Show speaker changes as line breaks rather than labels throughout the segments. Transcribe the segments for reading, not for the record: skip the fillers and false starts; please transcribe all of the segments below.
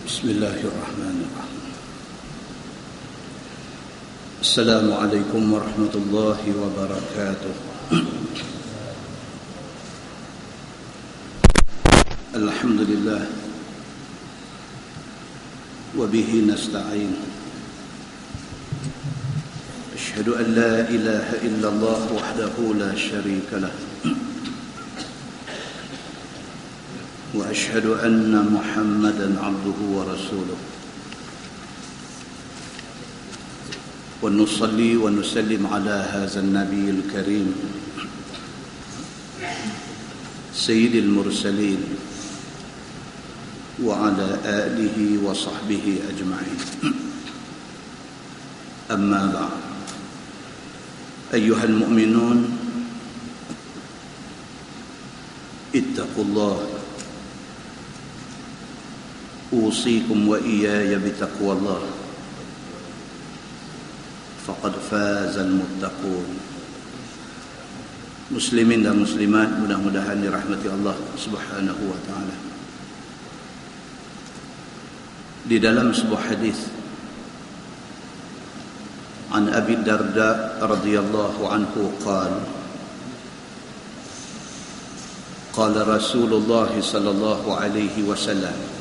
Bismillahirrahmanirrahim. Assalamualaikum warahmatullahi wabarakatuh. Alhamdulillah wa bihi nasta'in. Asyhadu an la ilaha illallah wahdahu la syarika lah. وأشهد أن محمدا عبده ورسوله ونصلي ونسلم على هذا النبي الكريم سيد المرسلين وعلى آله وصحبه أجمعين. أما بعد، أيها المؤمنون، اتقوا الله. أوصيكم وإياي بتقوى الله فقد فاز المتقون. Muslimin dan muslimat, mudah-mudahan dirahmati Allah Subhanahu wa taala. Di dalam sebuah hadis an Abi Darda radhiyallahu anhu qala qala Rasulullah sallallahu alaihi wasallam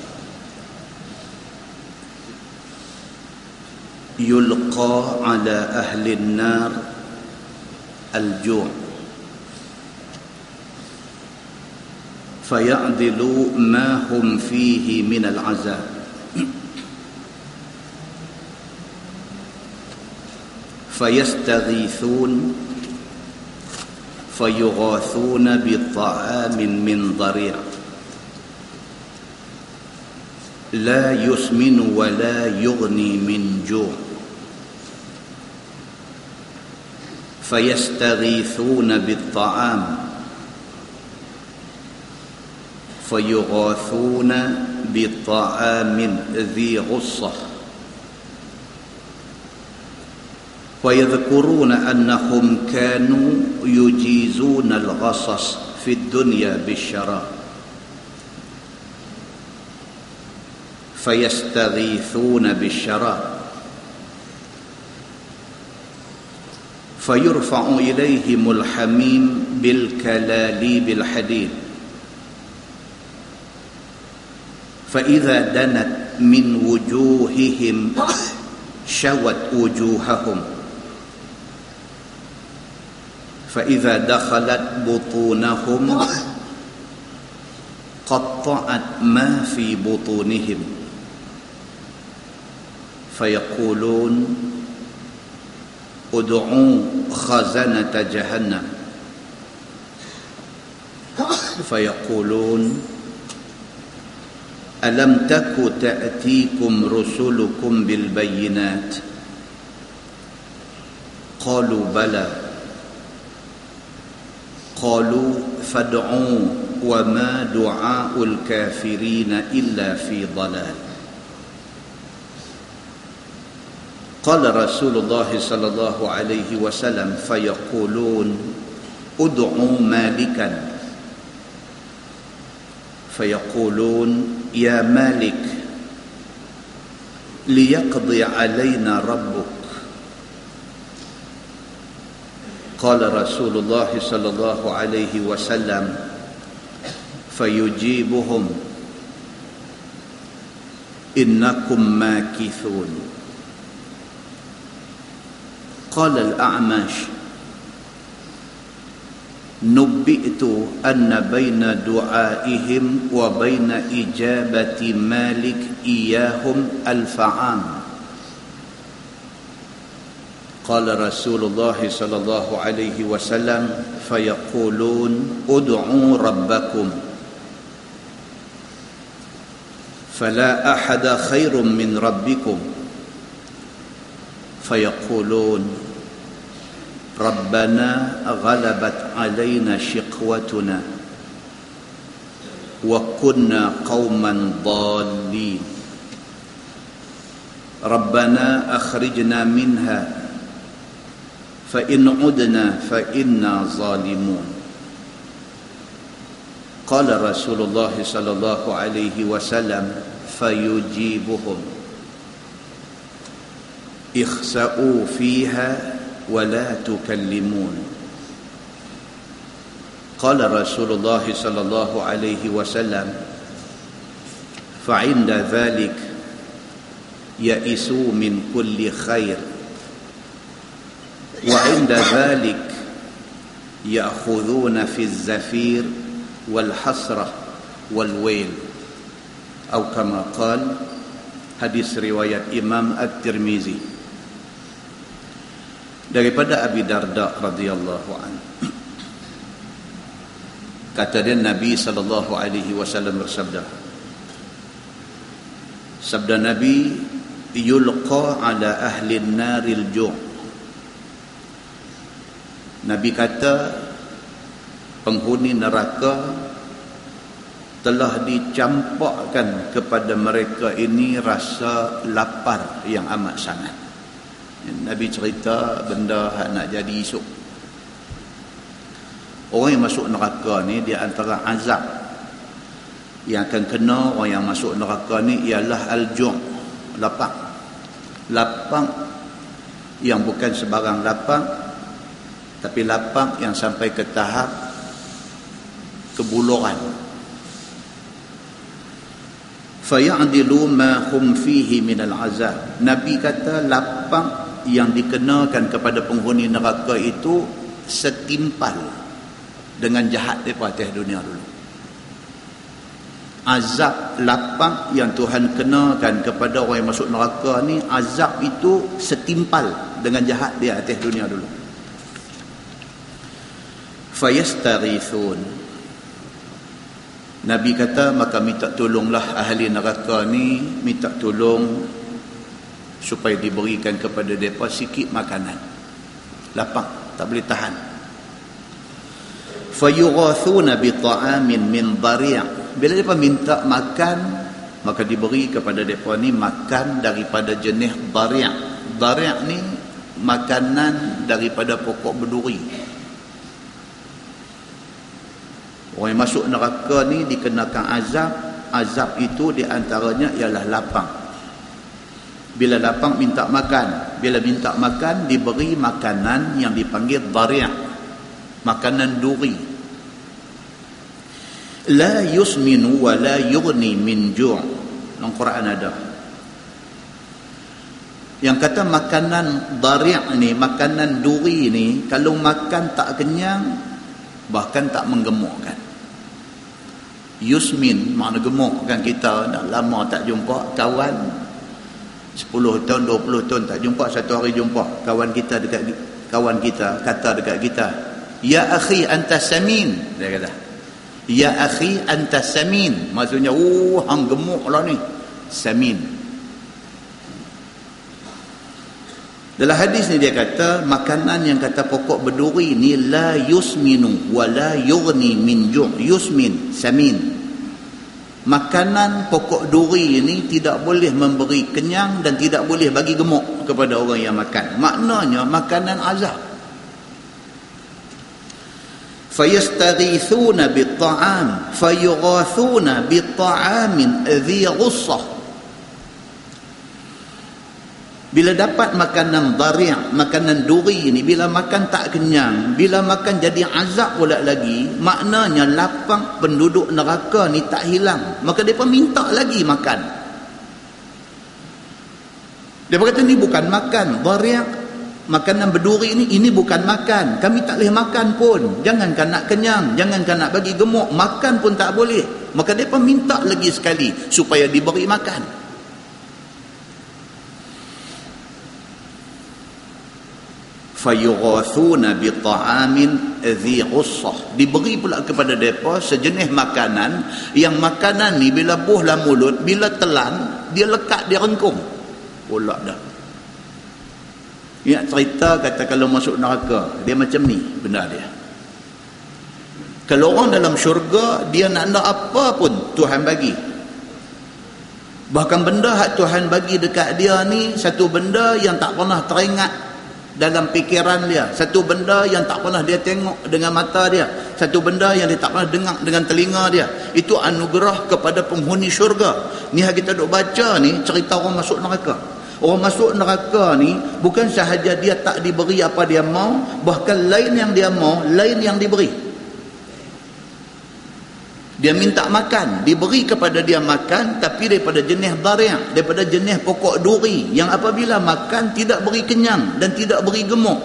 yulqa ala ahli an-nar al-ju' faya'dilu ma hum fihi min al-'azab fayastaghithun fayughathuna bi-ta'amin min dhari' la yusminu wa la yughni min ju' فيستغيثون بالطعام فيغاثون بطعام ذي غصة ويذكرون أنهم كانوا يجيزون الغصص في الدنيا بالشراب فيستغيثون بالشراب فيرفع إليهم الحميم بالكلاليب الحديد فإذا دنت من وجوههم شوت وجوههم فإذا دخلت بطونهم قطعت ما في بطونهم فيقولون ادعوا خزنة جهنم فيقولون ألم تك تأتيكم رسلكم بالبينات قالوا بلى قالوا فادعوا وما دعاء الكافرين إلا في ضلال. قال رسول الله صلى الله عليه وسلم فيقولون ادعوا مالكا فيقولون يا مالك ليقضي علينا ربك قال رسول الله صلى الله عليه وسلم فيجيبهم إنكم ماكثون. قال الأعمش نبئت أن بين دعائهم وبين إجابة مالك إياهم 1000 عام. قال رسول الله صلى الله عليه وسلم فيقولون ادعوا ربكم فلا أحد خير من ربكم فيقولون ربنا غلبت علينا شقوتنا وكنا قوما ضالين ربنا أخرجنا منها فإن عدنا فإنا ظالمون. قال رسول الله صلى الله عليه وسلم فيجيبهم اخسأوا فيها ولا تكلمون. قال رسول الله صلى الله عليه وسلم فعند ذلك يئسوا من كل خير وعند ذلك يأخذون في الزفير والحسرة والويل أو كما قال. Hadis riwayat Imam At-Tirmizi daripada Abi Darda radhiyallahu anhu. Kata dia, Nabi sallallahu alaihi wasallam bersabda, sabda Nabi, yulqa ala ahli an-naril ju'. Nabi kata penghuni neraka telah dicampakkan kepada mereka ini rasa lapar yang amat sangat. Nabi cerita benda nak jadi esok. Orang yang masuk neraka ni, di antara azab yang akan kena orang yang masuk neraka ni ialah al-ju', lapang. Lapang yang bukan sebarang lapang, tapi lapang yang sampai ke tahap kebuluran. Faya'dilu ma hum fihi minal azab. Nabi kata lapang yang dikenakan kepada penghuni neraka itu setimpal dengan jahat daripada atas dunia dulu. Azab lapang yang Tuhan kenakan kepada orang yang masuk neraka ni, azab itu setimpal dengan jahat dia atas dunia dulu. Fayastaghithun. Nabi kata maka minta tolonglah ahli neraka ni, minta tolong supaya diberikan kepada mereka sikit makanan. Lapang, tak boleh tahan. Fayughathuna bi ta'amin min dhari'. Bila mereka minta makan, maka diberi kepada mereka ni makan daripada jenis dhari'. Dhari' ni makanan daripada pokok berduri. Orang yang masuk neraka ni dikenakan azab. Azab itu diantaranya ialah lapang. Bila lapang minta makan. Bila minta makan diberi makanan yang dipanggil dhari', makanan duri. La yusminu wa la yughni min ju'. Dalam Quran ada. Yang kata makanan dhari' ni, makanan duri ni, kalau makan tak kenyang, bahkan tak menggemukkan. Yusmin makna gemukkan. Kita dah lama tak jumpa kawan, 10 tahun 20 tahun tak jumpa, satu hari jumpa kawan kita dekat, kawan kita kata dekat kita, ya akhi anta samin. Dia kata, ya akhi anta samin, maksudnya hang gemuk lah ni, samin. Dalam hadis ni dia kata makanan yang kata pokok berduri ni la yusminu wa la yughni min ju'. Yusmin, samin. Makanan pokok duri ni tidak boleh memberi kenyang dan tidak boleh bagi gemuk kepada orang yang makan. Maknanya makanan azab. Fayastaghithuna bit-ta'am fayughathuna bit-ta'amin dhi ghussah. Bila dapat makanan dhari', makanan duri ni, bila makan tak kenyang, bila makan jadi azab pula lagi, maknanya lapang penduduk neraka ni tak hilang. Maka mereka minta lagi makan. Dia berkata ni bukan makan dhari', makanan berduri ini bukan makan. Kami tak boleh makan pun. Jangankan nak kenyang, jangankan nak bagi gemuk, makan pun tak boleh. Maka mereka minta lagi sekali supaya diberi makan. Fayughathuna bi ta'amin dhi ghussah. Diberi pula kepada mereka sejenis makanan yang makanan ni bila buh dalam mulut, bila telan dia lekat, dia rengkung pula dah. Ingat cerita kata kalau masuk neraka dia macam ni benda dia. Kalau orang dalam syurga dia nak apa pun Tuhan bagi. Bahkan benda hak Tuhan bagi dekat dia ni satu benda yang tak pernah teringat dalam fikiran dia, satu benda yang tak pernah dia tengok dengan mata dia, satu benda yang dia tak pernah dengar dengan telinga dia. Itu anugerah kepada penghuni syurga. Ni yang kita duk baca ni cerita orang masuk neraka. Orang masuk neraka ni bukan sahaja dia tak diberi apa dia mau, bahkan lain yang dia mau, lain yang diberi. Dia minta makan, diberi kepada dia makan, tapi daripada jenis dari', daripada jenis pokok duri, yang apabila makan tidak beri kenyang dan tidak beri gemuk.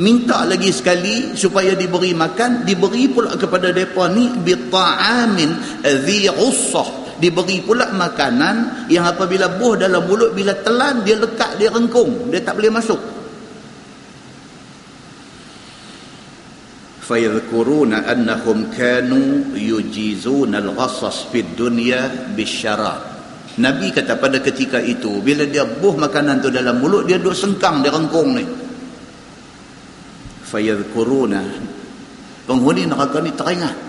Minta lagi sekali supaya diberi makan, diberi pula kepada mereka ni bita'amin dhi ussah, diberi pula makanan yang apabila buh dalam mulut, bila telan dia lekat, dia rengkung, dia tak boleh masuk. fayadhkuruna annahum kanu yujizuna al-ghassas fid dunya bisyarab. Nabi kata pada ketika itu bila dia buh makanan tu dalam mulut, dia duk sengkang, dia rengkung ni. Fayadhkuruna, penghuni neraka ni teringat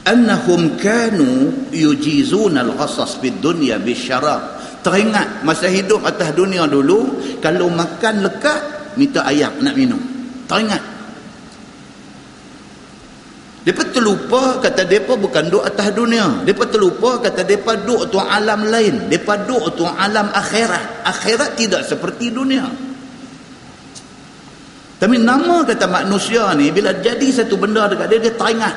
annahum kanu yujizuna al-ghassas fid dunya bisyarab. Teringat masa hidup atas dunia dulu, kalau makan lekat minta air nak minum. Teringat. Mereka terlupa kata mereka bukan duduk atas dunia. Mereka terlupa kata mereka duduk tu alam lain. Mereka duduk tu alam akhirat. Akhirat tidak seperti dunia. Tapi nama kata manusia ni, bila jadi satu benda dekat dia, dia teringat.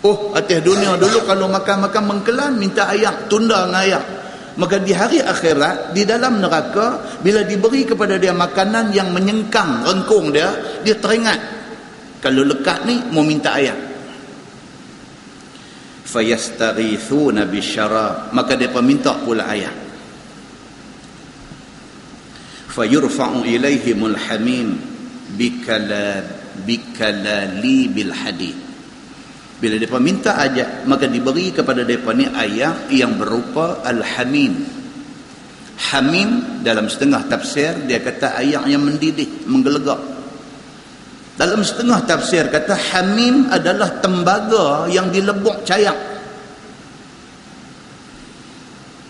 Oh, atas dunia dulu kalau makan-makan mengkelan, minta air, tunda dengan air. Maka di hari akhirat, di dalam neraka, bila diberi kepada dia makanan yang menyengkang rengkung dia, dia teringat kalau lekat ni mau minta air. Fayastaghithuna bisyarab, maka dia minta pula air. Fayurfa'u ilaihimul hamim bikalali bil hadid. Bila mereka minta aja, maka diberi kepada mereka ni ayat yang berupa al-hamim. Hamim dalam setengah tafsir dia kata ayat yang mendidih, menggelegak. Dalam setengah tafsir kata hamim adalah tembaga yang dilebok cayak.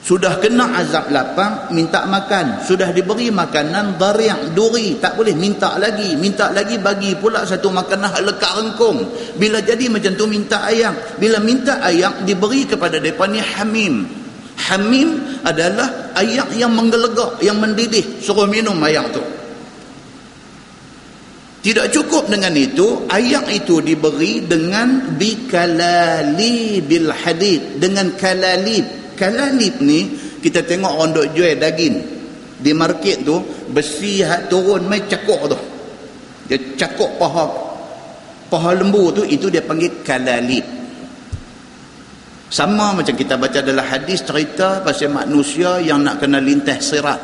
Sudah kena azab lapang, minta makan. Sudah diberi makanan dari' duri, tak boleh, minta lagi bagi pula satu makanan lekat rengkung. Bila jadi macam tu minta air. Bila minta air diberi kepada mereka ni hamim. Hamim adalah air yang menggelegak, yang mendidih, suruh minum air tu. Tidak cukup dengan itu, air itu diberi dengan bikalali bil hadid, dengan kalalib. Kalalib ni kita tengok orang duk jual daging di market tu, besi hak turun mai cakok tu, dia cakok paha lembu tu, itu dia panggil kalalib. Sama macam kita baca dalam hadis cerita pasal manusia yang nak kena lintas sirat.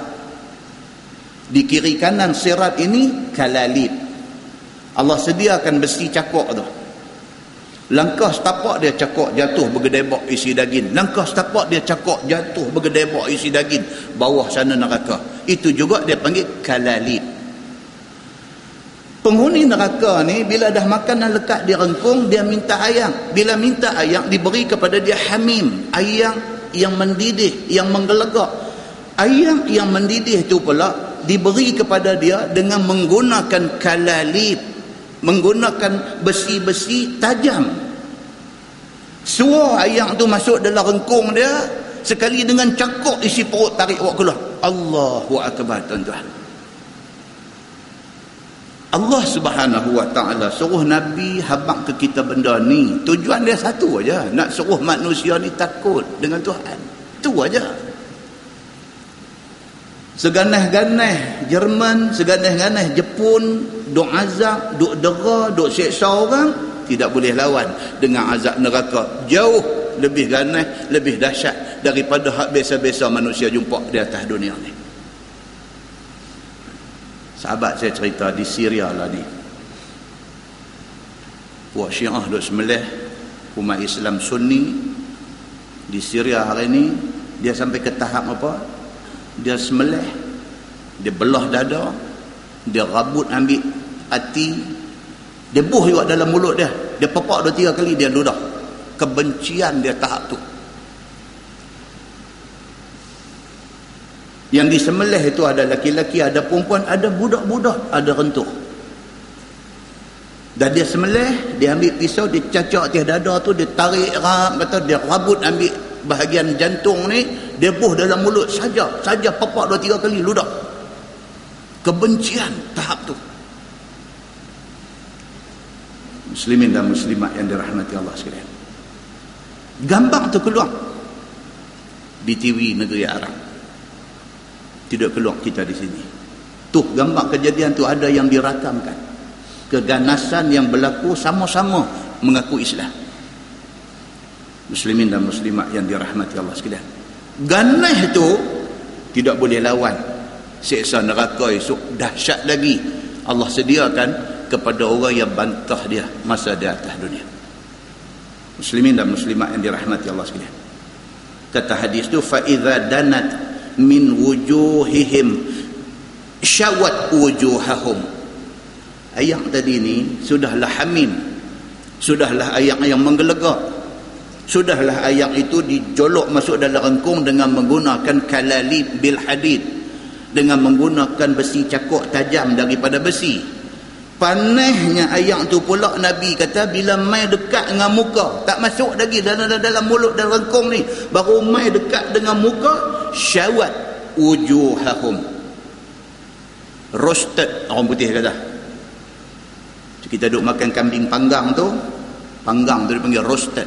Di kiri kanan sirat ini kalalib. Allah sediakan besi cakok tu. Langkah setapak dia cakok jatuh bergedebak isi daging. Langkah setapak dia cakok jatuh bergedebak isi daging. Bawah sana neraka. Itu juga dia panggil kalalib. Penghuni neraka ni bila dah makanan lekat dia rengkung, dia minta air. Bila minta air diberi kepada dia hamim. Air yang mendidih, yang menggelegak. Air yang mendidih tu pula diberi kepada dia dengan menggunakan kalalib. Menggunakan besi-besi tajam. Suar air tu masuk dalam rengkung dia, sekali dengan cakok isi perut, tarik awak keluar. Allahu akbar, tuan-tuan. Allah Subhanahu wa ta'ala suruh Nabi habaq ke kita benda ni, tujuan dia satu aja, nak suruh manusia ni takut dengan Tuhan. Itu aja. Seganah-ganah Jerman, seganah-ganah Jepun, duk azab, duk dera, duk seksa orang, tidak boleh lawan dengan azab neraka. Jauh lebih ganah, lebih dahsyat daripada hak biasa-biasa manusia jumpa di atas dunia ni. Sahabat saya cerita di Syria lah ni, puak Syiah duk sembelih umat Islam Sunni di Syria hari ni. Dia sampai ke tahap apa? Dia sembelih, dia belah dada, dia rabut ambil hati, dia buh juga dalam mulut dia, dia pepak 2-3 kali, dia ludah. Kebencian dia tahap tu. Yang disembelih itu ada laki-laki, ada perempuan, ada budak-budak, ada rentuh. Dan dia sembelih, dia ambil pisau, dia cacak atas dada tu, dia tarik kata dia rabut, ambil bahagian jantung ni, dia buh dalam mulut saja papak 2-3 kali ludah. Kebencian tahap tu. Muslimin dan muslimat yang dirahmati Allah sekalian, gambar tu keluar di TV negeri Arab, tidak keluar kita di sini. Tuh gambar kejadian tu ada yang dirakamkan, keganasan yang berlaku sama-sama mengaku Islam. Muslimin dan muslimat yang dirahmati Allah sekalian, ganas itu tidak boleh lawan. Siksa neraka esok dahsyat lagi Allah sediakan kepada orang yang bantah dia masa di atas dunia. Muslimin dan muslimat yang dirahmati Allah sekalian, kata hadis tu, fa idza danat min wujuhihim syawat wujuhahum. Ayat tadi ni sudahlah hamim, sudahlah ayat yang menggelegak, sudahlah ayat itu dijolok masuk dalam rengkung dengan menggunakan kalalib bil hadid, dengan menggunakan besi cakok tajam daripada besi. Panasnya ayat tu pula Nabi kata bila mai dekat dengan muka, tak masuk lagi dalam mulut dan rengkung ni, baru mai dekat dengan muka, syawat wujuhahum, roasted orang putih kata. Kita duk makan kambing panggang tu dipanggil roasted.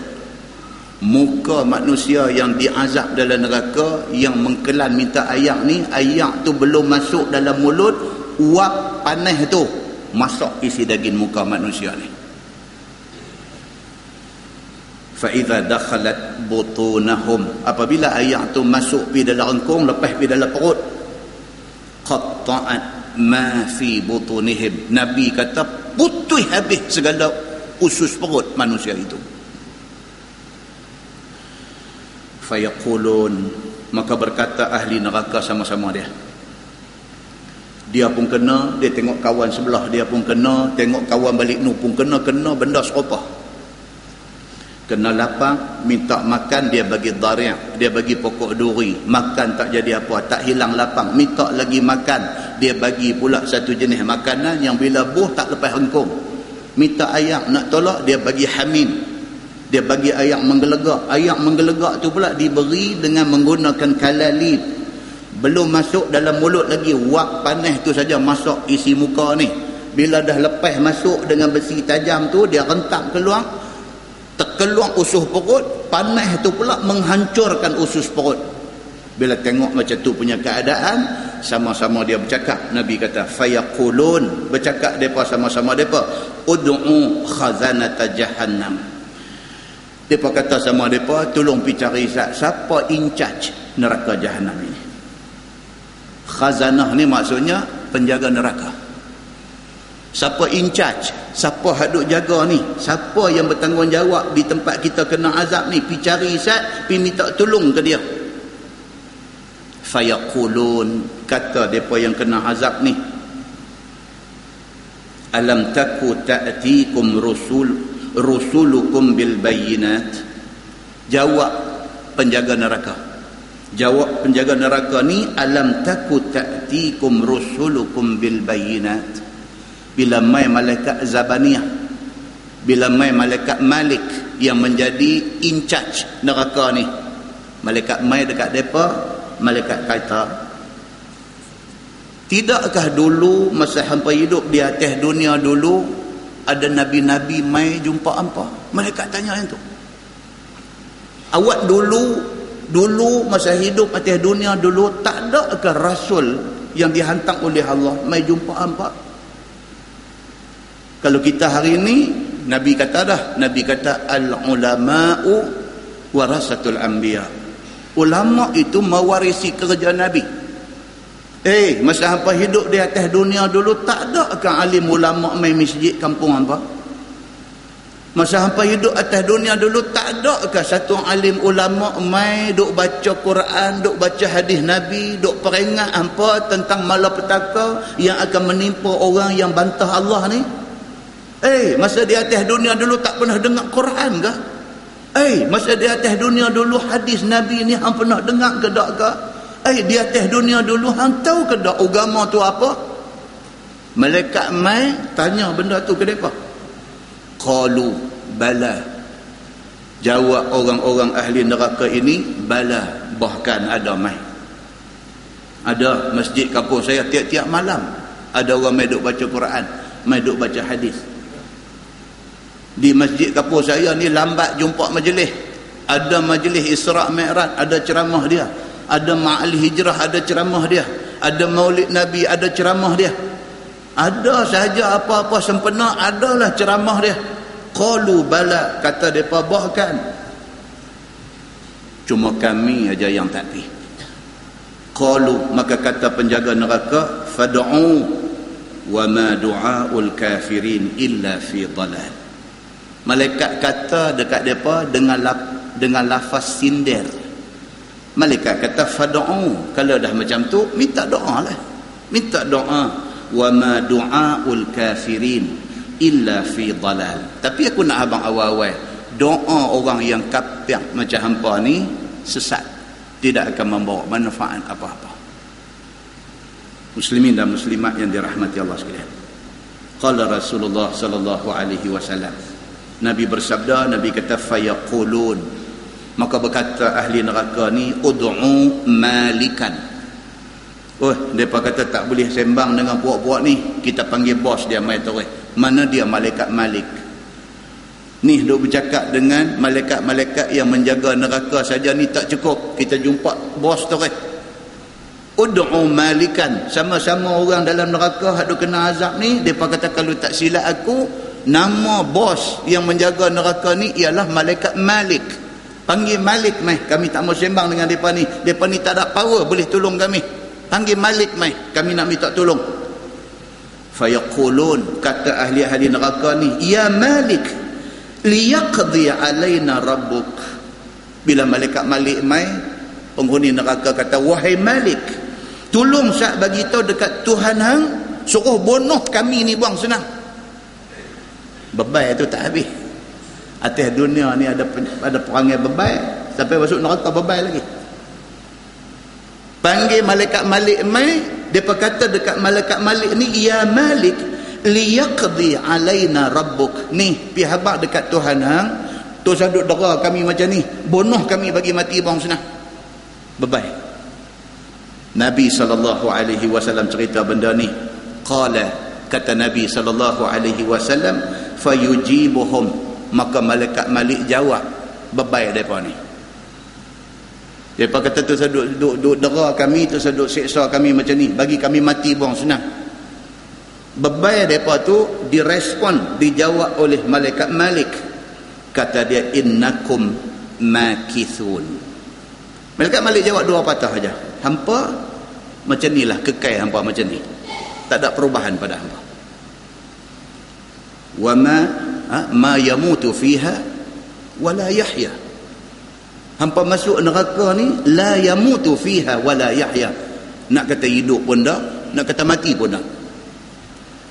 Muka manusia yang diazab dalam neraka, yang mengkelan minta ayak ni, ayak tu belum masuk dalam mulut, uap panas tu masuk isi daging muka manusia ni. Fa idza dakhalat butunahum, apabila ayak tu masuk pi dalam rengkung, lepas pi dalam perut, qatta'at ma fi butunihim, Nabi kata putus habis segala usus perut manusia itu. Fayaqulun, maka berkata ahli neraka sama-sama dia pun kena, dia tengok kawan sebelah dia pun kena, tengok kawan balik nu pun kena benda serupa. Kena lapar, minta makan, dia bagi dhari', dia bagi pokok duri, makan tak jadi apa, tak hilang lapang, minta lagi makan, dia bagi pula satu jenis makanan yang bila buh tak lepas rengkung. Minta ayak nak tolak, dia bagi hamim, dia bagi ayak menggelegak tu pula diberi dengan menggunakan kalalib. Belum masuk dalam mulut lagi, wak panas tu saja masuk isi muka ni. Bila dah lepas masuk dengan besi tajam tu, dia rentak keluar, terkeluar usus perut, panas tu pula menghancurkan usus perut. Bila tengok macam tu punya keadaan, sama-sama dia bercakap. Nabi kata fayaqulun, bercakap depa sama-sama depa, ud'u khazanata jahannam. Depa kata sama depa, tolong pi cari siapa in charge neraka jahanam ini. Khazanah ni maksudnya penjaga neraka. Siapa in charge, siapa hadut jaga ni, siapa yang bertanggungjawab di tempat kita kena azab ni, pi cari isat, pi minta tolong ke dia. Fayaqulun, kata depa yang kena azab ni, alam taku ta'tikum rusulukum bil bayyinat. Jawab penjaga neraka, jawab penjaga neraka ni, alam taku ta'tikum rusulukum bil bayyinat. Bila mai malaikat Zabaniyah, bila mai malaikat Malik yang menjadi in charge neraka ni, malaikat mai dekat depa, malaikat kata, tidakkah dulu masa hampa hidup di atas dunia dulu ada nabi-nabi mai jumpa hampa? Malaikat tanya yang tu. Awak dulu masa hidup atas dunia dulu, tak adakah rasul yang dihantar oleh Allah mai jumpa hampa? Kalau kita hari ini, Nabi kata dah, Nabi kata al-ulama'u warasatul anbiya. Ulama itu mewarisi kerja Nabi. Masa hampa hidup di atas dunia dulu, tak adakah alim ulama mai masjid kampung hampa? Masa hampa hidup atas dunia dulu, tak adakah satu alim ulama mai duk baca Quran, duk baca hadis Nabi, duk peringat hampa tentang malapetaka yang akan menimpa orang yang bantah Allah ni? Masa di atas dunia dulu tak pernah dengar Quran ke? Masa di atas dunia dulu hadis Nabi ni hang pernah dengar ke tak ke? Di atas dunia dulu hang tahu ke dak agama tu apa? Malaikat mai tanya benda tu ke depa. Qalu bala. Jawab orang-orang ahli neraka ini, bala, bahkan ada mai. Ada masjid kampung saya tiap-tiap malam ada orang mai duk baca Quran, mai duk baca hadis. Di masjid kampung saya ni lambat jumpa majlis. Ada majlis Isra' Mi'raj, ada ceramah dia. Ada Ma'al Hijrah, ada ceramah dia. Ada Maulid Nabi, ada ceramah dia. Ada sahaja apa-apa sempena, adalah ceramah dia. Qalu bala, kata mereka bahkan. Cuma kami aja yang tak pergi. Qalu, maka kata penjaga neraka, fad'u wa ma du'aul kafirin illa fi dalal. Malaikat kata dekat mereka dengan lafaz sindir. Malaikat kata fad'u, kalau dah macam tu minta doa lah. Minta doa. Wa ma du'aul kafirin illa fi dalal. Tapi aku nak abang awal-awal, doa orang yang kafir macam hampa ni sesat, tidak akan membawa manfaat apa-apa. Muslimin dan muslimat yang dirahmati Allah sekalian. Qala Rasulullah sallallahu alaihi wasallam, Nabi bersabda, Nabi kata fayaqulun, maka berkata ahli neraka ni, ud'u malikan. Mereka kata tak boleh sembang dengan puak-puak ni, kita panggil bos dia mai terus. Mana dia malaikat Malik ni? Duk bercakap dengan malaikat-malaikat yang menjaga neraka saja ni tak cukup, kita jumpa bos terus. Ud'u malikan, sama-sama orang dalam neraka hak duk kena azab ni. Mereka kata kalau tak silap aku, nama bos yang menjaga neraka ni ialah malaikat Malik. Panggil Malik mai, kami tak mau sembang dengan mereka ni. Mereka ni tak ada power boleh tolong kami. Panggil Malik mai, kami nak minta tolong. Fayaqulun, kata ahli-ahli neraka ni, ya Malik liyaqdi alaina rabbuk. Bila malaikat Malik mai, penghuni neraka kata, wahai Malik, tolong sat bagi tahu dekat Tuhan hang, suruh bunuh kami ni buang senang. Bebai tu tak habis. Atas dunia ni ada perangai bebai, sampai masuk neraka bebai lagi. Panggil malaikat Malik mai, depa kata dekat malaikat Malik ni, ya Malik liyaqdi alaina rabbuk. Ni pi habaq dekat Tuhan hang, tu sadut dera kami macam ni, bunuh kami bagi mati bang senang. Bebai. Nabi sallallahu alaihi wasallam cerita benda ni. Qala, kata Nabi sallallahu alaihi wasallam, fayujibuhum, maka malaikat Malik jawab bebai depa ni. Depa kata tu duk dera kami, tu duk seksa kami macam ni, bagi kami mati buang senang. Bebai depa tu direspon, dijawab oleh malaikat Malik. Kata dia, innakum makithun. Malaikat Malik jawab dua patah aja. Hampa macam nilah, kekal hampa macam ni, tak ada perubahan pada hampa. Wa ma yamutu fiha wa la yahya. Hampa masuk neraka ni, la yamutu fiha wa la yahya. Nak kata hidup pun dah, nak kata mati pun dah.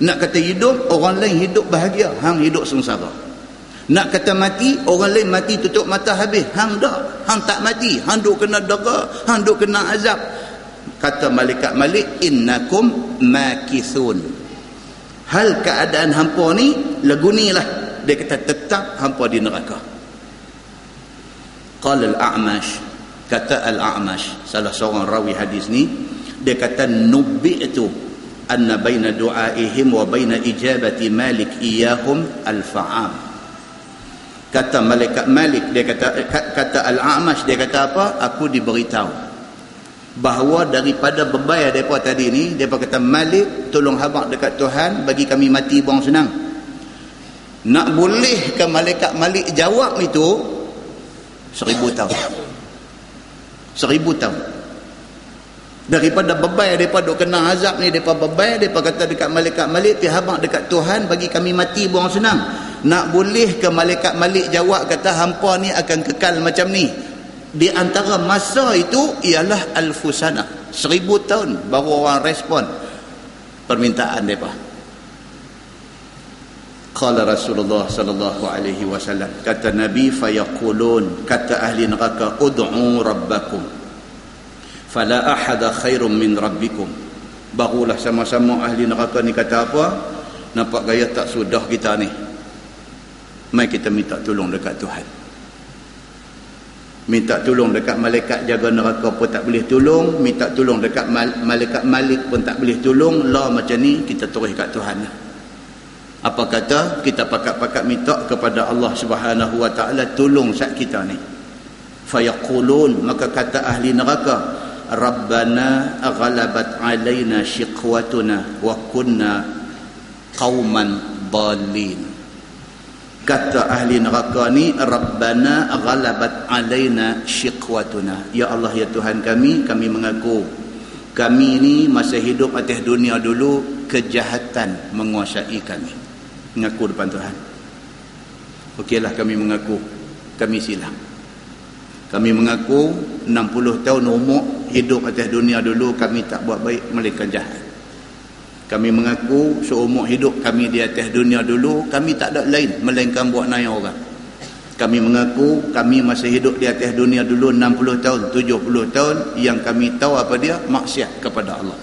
Nak kata hidup, orang lain hidup bahagia, hang hidup sengsara. Nak kata mati, orang lain mati tutup mata habis, hang dah, hang tak mati, hang duk kena dera, hang duk kena azab. Kata malaikat Malik, innakum makithun. Hal keadaan hampa ni lagu ni lah. Dia kata tetap hampa di neraka. Qala al-A'mash, kata al-A'mash, salah seorang rawi hadis ni, dia kata nubbi'tu anna baina du'aihim wa baina ijabati Malik iyahum al-fa'am. Kata malaikat Malik, dia kata al-A'mash, dia kata apa? Aku diberitahu bahawa daripada bebai mereka tadi ni, mereka kata Malik tolong habaq dekat Tuhan bagi kami mati buang senang. Nak bolehkan malaikat Malik jawab itu 1000 tahun. 1000 tahun. Daripada bebai mereka duk kena azab ni, mereka bebai, mereka kata dekat malaikat Malik, pi habaq dekat Tuhan bagi kami mati buang senang. Nak bolehkan malaikat Malik jawab kata hampa ni akan kekal macam ni? Di antara masa itu ialah alfusana, 1000 tahun baru orang respon permintaan mereka. Qala Rasulullah sallallahu alaihi wasallam, kata Nabi, fayaqulun, kata ahli neraka, ud'u rabbakum fala ahada khairum min rabbikum. Barulah sama-sama ahli neraka ni kata apa? Nampak gaya tak sudah kita ni. Mai kita minta tolong dekat Tuhan. Minta tolong dekat malaikat jaga neraka pun tak boleh tolong, minta tolong dekat malaikat malik pun tak boleh tolong. Lah macam ni kita terus kat Tuhan. Apa kata? Kita pakat-pakat minta kepada Allah Subhanahu wa taala tolong sat kita ni. Fayaqulun, maka kata ahli neraka, Rabbana ghalabat alaina shiqwatuna wa kunna qauman dhalin. Kata ahli neraka ni, Rabbana ghalabat alaina shiqwatuna. Ya Allah, ya Tuhan kami mengaku kami ni masa hidup atas dunia dulu kejahatan menguasai kami. Mengaku depan Tuhan. Okeylah, kami mengaku kami silap. Kami mengaku 60 tahun umur hidup atas dunia dulu kami tak buat baik melainkan jahat. Kami mengaku seumur hidup kami di atas dunia dulu kami tak ada lain melainkan buat naya orang. Kami mengaku kami masa hidup di atas dunia dulu 60 tahun, 70 tahun yang kami tahu apa dia? Maksiat kepada Allah.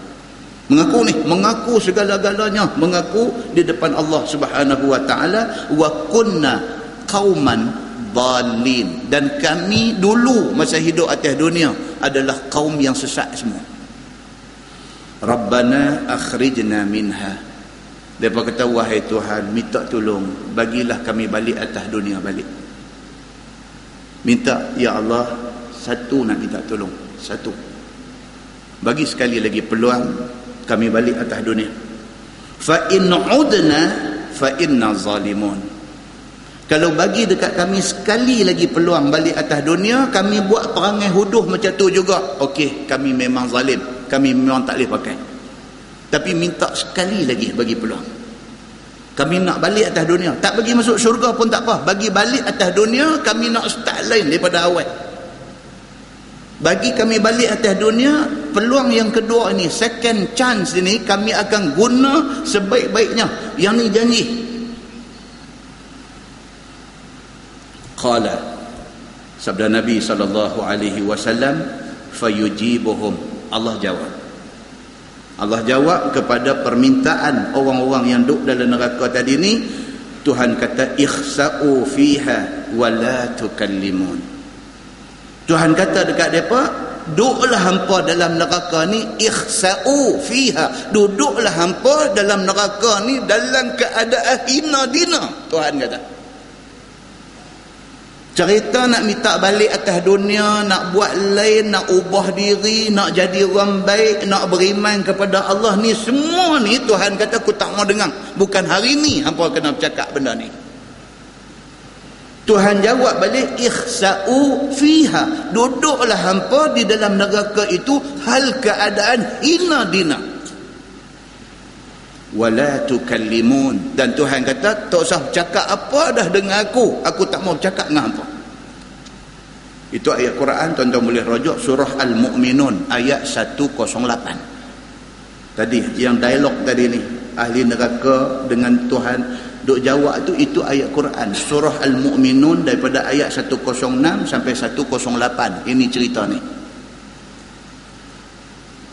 Mengaku ni, mengaku segala-galanya, mengaku di depan Allah Subhanahu wa taala, wa kunna qauman dhalin, dan kami dulu masa hidup atas dunia adalah kaum yang sesat semua. Rabbana akhrijna minha. Depa kata, wahai Tuhan, minta tolong bagilah kami balik atas dunia balik. Minta, ya Allah, satu nak minta tolong, satu. Bagi sekali lagi peluang kami balik atas dunia. Fa in udna fa inna zalimun. Kalau bagi dekat kami sekali lagi peluang balik atas dunia, kami buat perangai huduh macam tu juga, okey, kami memang zalim, kami memang tak boleh pakai. Tapi minta sekali lagi bagi peluang. Kami nak balik atas dunia, tak bagi masuk syurga pun tak apa, bagi balik atas dunia, kami nak start lain daripada awal. Bagi kami balik atas dunia, peluang yang kedua ini, second chance ini, kami akan guna sebaik-baiknya. Yang ni janji. Qala, sabda Nabi SAW, fayujibuhum. Allah jawab. Allah jawab kepada permintaan orang-orang yang duduk dalam neraka tadi ni. Tuhan kata, ikhsa'u fiha wa la tukallimun. Tuhan kata dekat mereka, duduklah hampa dalam neraka ni, ikhsa'u fiha, duduklah hampa dalam neraka ni dalam keadaan hina dina. Tuhan kata, cerita nak minta balik atas dunia, nak buat lain, nak ubah diri, nak jadi orang baik, nak beriman kepada Allah ni, semua ni Tuhan kata aku tak mau dengar. Bukan hari ni hampa kena bercakap benda ni. Tuhan jawab balik, ikhsa'u fiha, duduklah hampa di dalam neraka itu hal keadaan hina dina. Wala tukallimun, dan Tuhan kata tak usah bercakap apa dah dengan aku tak mau bercakap dengan hampa. Itu ayat Quran, tuan-tuan boleh rujuk surah Al-Mu'minun ayat 108. Tadi yang dialog tadi ni, ahli neraka dengan Tuhan duk jawab tu, itu ayat Quran surah Al-Mu'minun daripada ayat 106 sampai 108. Ini cerita ni.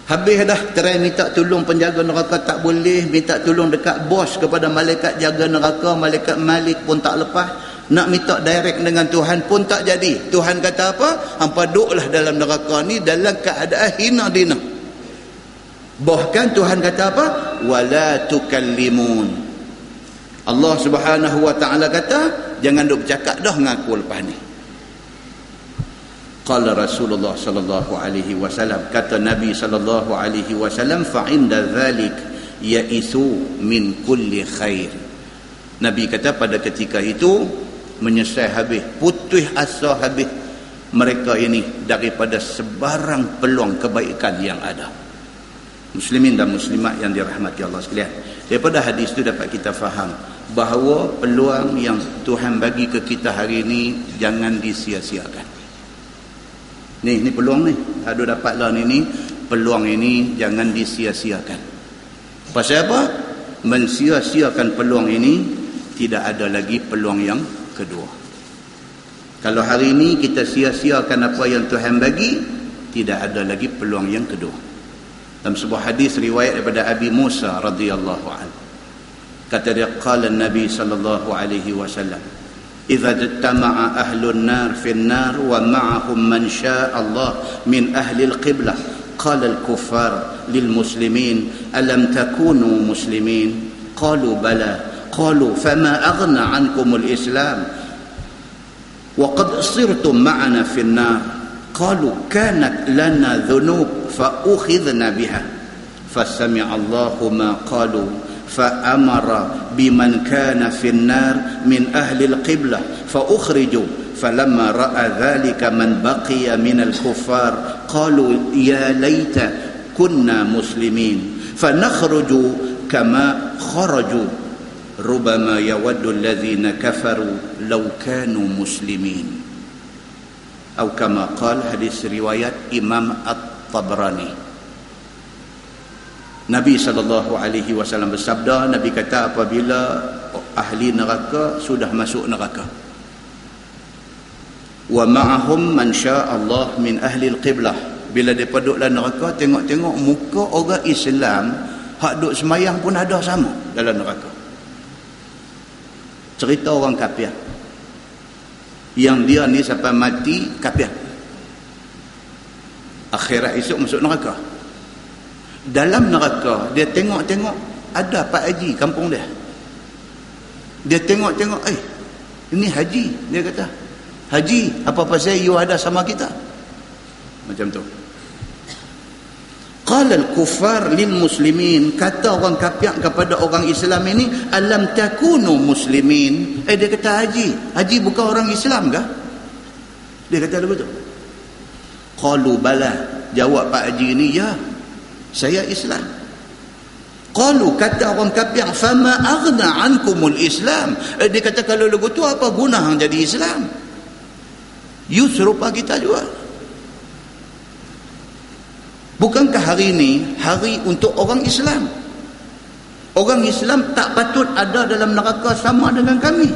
Habis dah try minta tolong penjaga neraka tak boleh, minta tolong dekat bos kepada malaikat jaga neraka, malaikat malik pun tak lepas, nak minta direct dengan Tuhan pun tak jadi. Tuhan kata apa? Hampa duduklah dalam neraka ni dalam keadaan hina dina. Bahkan Tuhan kata apa? Wala tukallimun. Allah Subhanahu wa taala kata, jangan duk bercakap dah dengan aku lepas ni. Qala Rasulullah sallallahu alaihi wasallam, kata Nabi sallallahu alaihi wasallam, fa inda dzalik yaisu min kulli khair. Nabi kata pada ketika itu menyesal habis, putus asa habis mereka ini daripada sebarang peluang kebaikan yang ada. Muslimin dan muslimat yang dirahmati Allah sekalian, daripada hadis itu dapat kita faham bahawa peluang yang Tuhan bagi ke kita hari ini jangan disia-siakan. Ni peluang ni. Ada dapatlah ni peluang ini jangan disia-siakan. Pasal apa? Mensia-siakan peluang ini, tidak ada lagi peluang yang kedua. Kalau hari ini kita sia-siakan apa yang Tuhan bagi, tidak ada lagi peluang yang kedua. Dalam sebuah hadis riwayat daripada Abi Musa radhiyallahu anhu, kata dia, qala Nabi sallallahu alaihi wasallam, idza ijtama'a ahlun nar fin nar wa ma'ahum man syaa Allah min ahli al-qiblah qala al-kuffar lil muslimin alam takunu muslimin qalu bala qalu fama aghna ankum al-islam wa qad sirtum ma'ana fin nar qalu kanat lana dhunub fa ukhidna biha fasami'a Allahu ma qalu فأمر بمن كان في النار من أهل القبلة فأخرجوا فلما رأى ذلك من بقي من الكفار قالوا يا ليت كنا مسلمين فنخرج كما خرجوا ربما يود الذين كفروا لو كانوا مسلمين أو كما قال حديث رواية إمام الطبراني. Nabi SAW bersabda, Nabi kata apabila ahli neraka sudah masuk neraka, wa ma'ahum man syaa Allah min ahli al-qiblah, bila mereka duduk dalam neraka, tengok-tengok muka orang Islam hak duduk semayang pun ada sama dalam neraka. Cerita orang kafir yang dia ni sampai mati kafir, akhirat esok masuk neraka. Dalam neraka dia tengok-tengok ada Pak Haji kampung dia. Dia tengok-tengok, ini Haji, dia kata, Haji, apa pasal you ada sama kita? Macam tu. Qala al-kuffar lil muslimin, kata orang kafir kepada orang Islam ini, alam takunu muslimin. Dia kata, Haji bukan orang Islam kah? Dia kata begitu. Qalu bala, jawab Pak Haji ini, ya, saya Islam. Qalu, kata orang kafir, fama aghna ankumul Islam. Dia kata, kalau lagu tu apa guna hang jadi Islam? You serupa kita juga. Bukankah hari ini hari untuk orang Islam? Orang Islam tak patut ada dalam neraka sama dengan kami.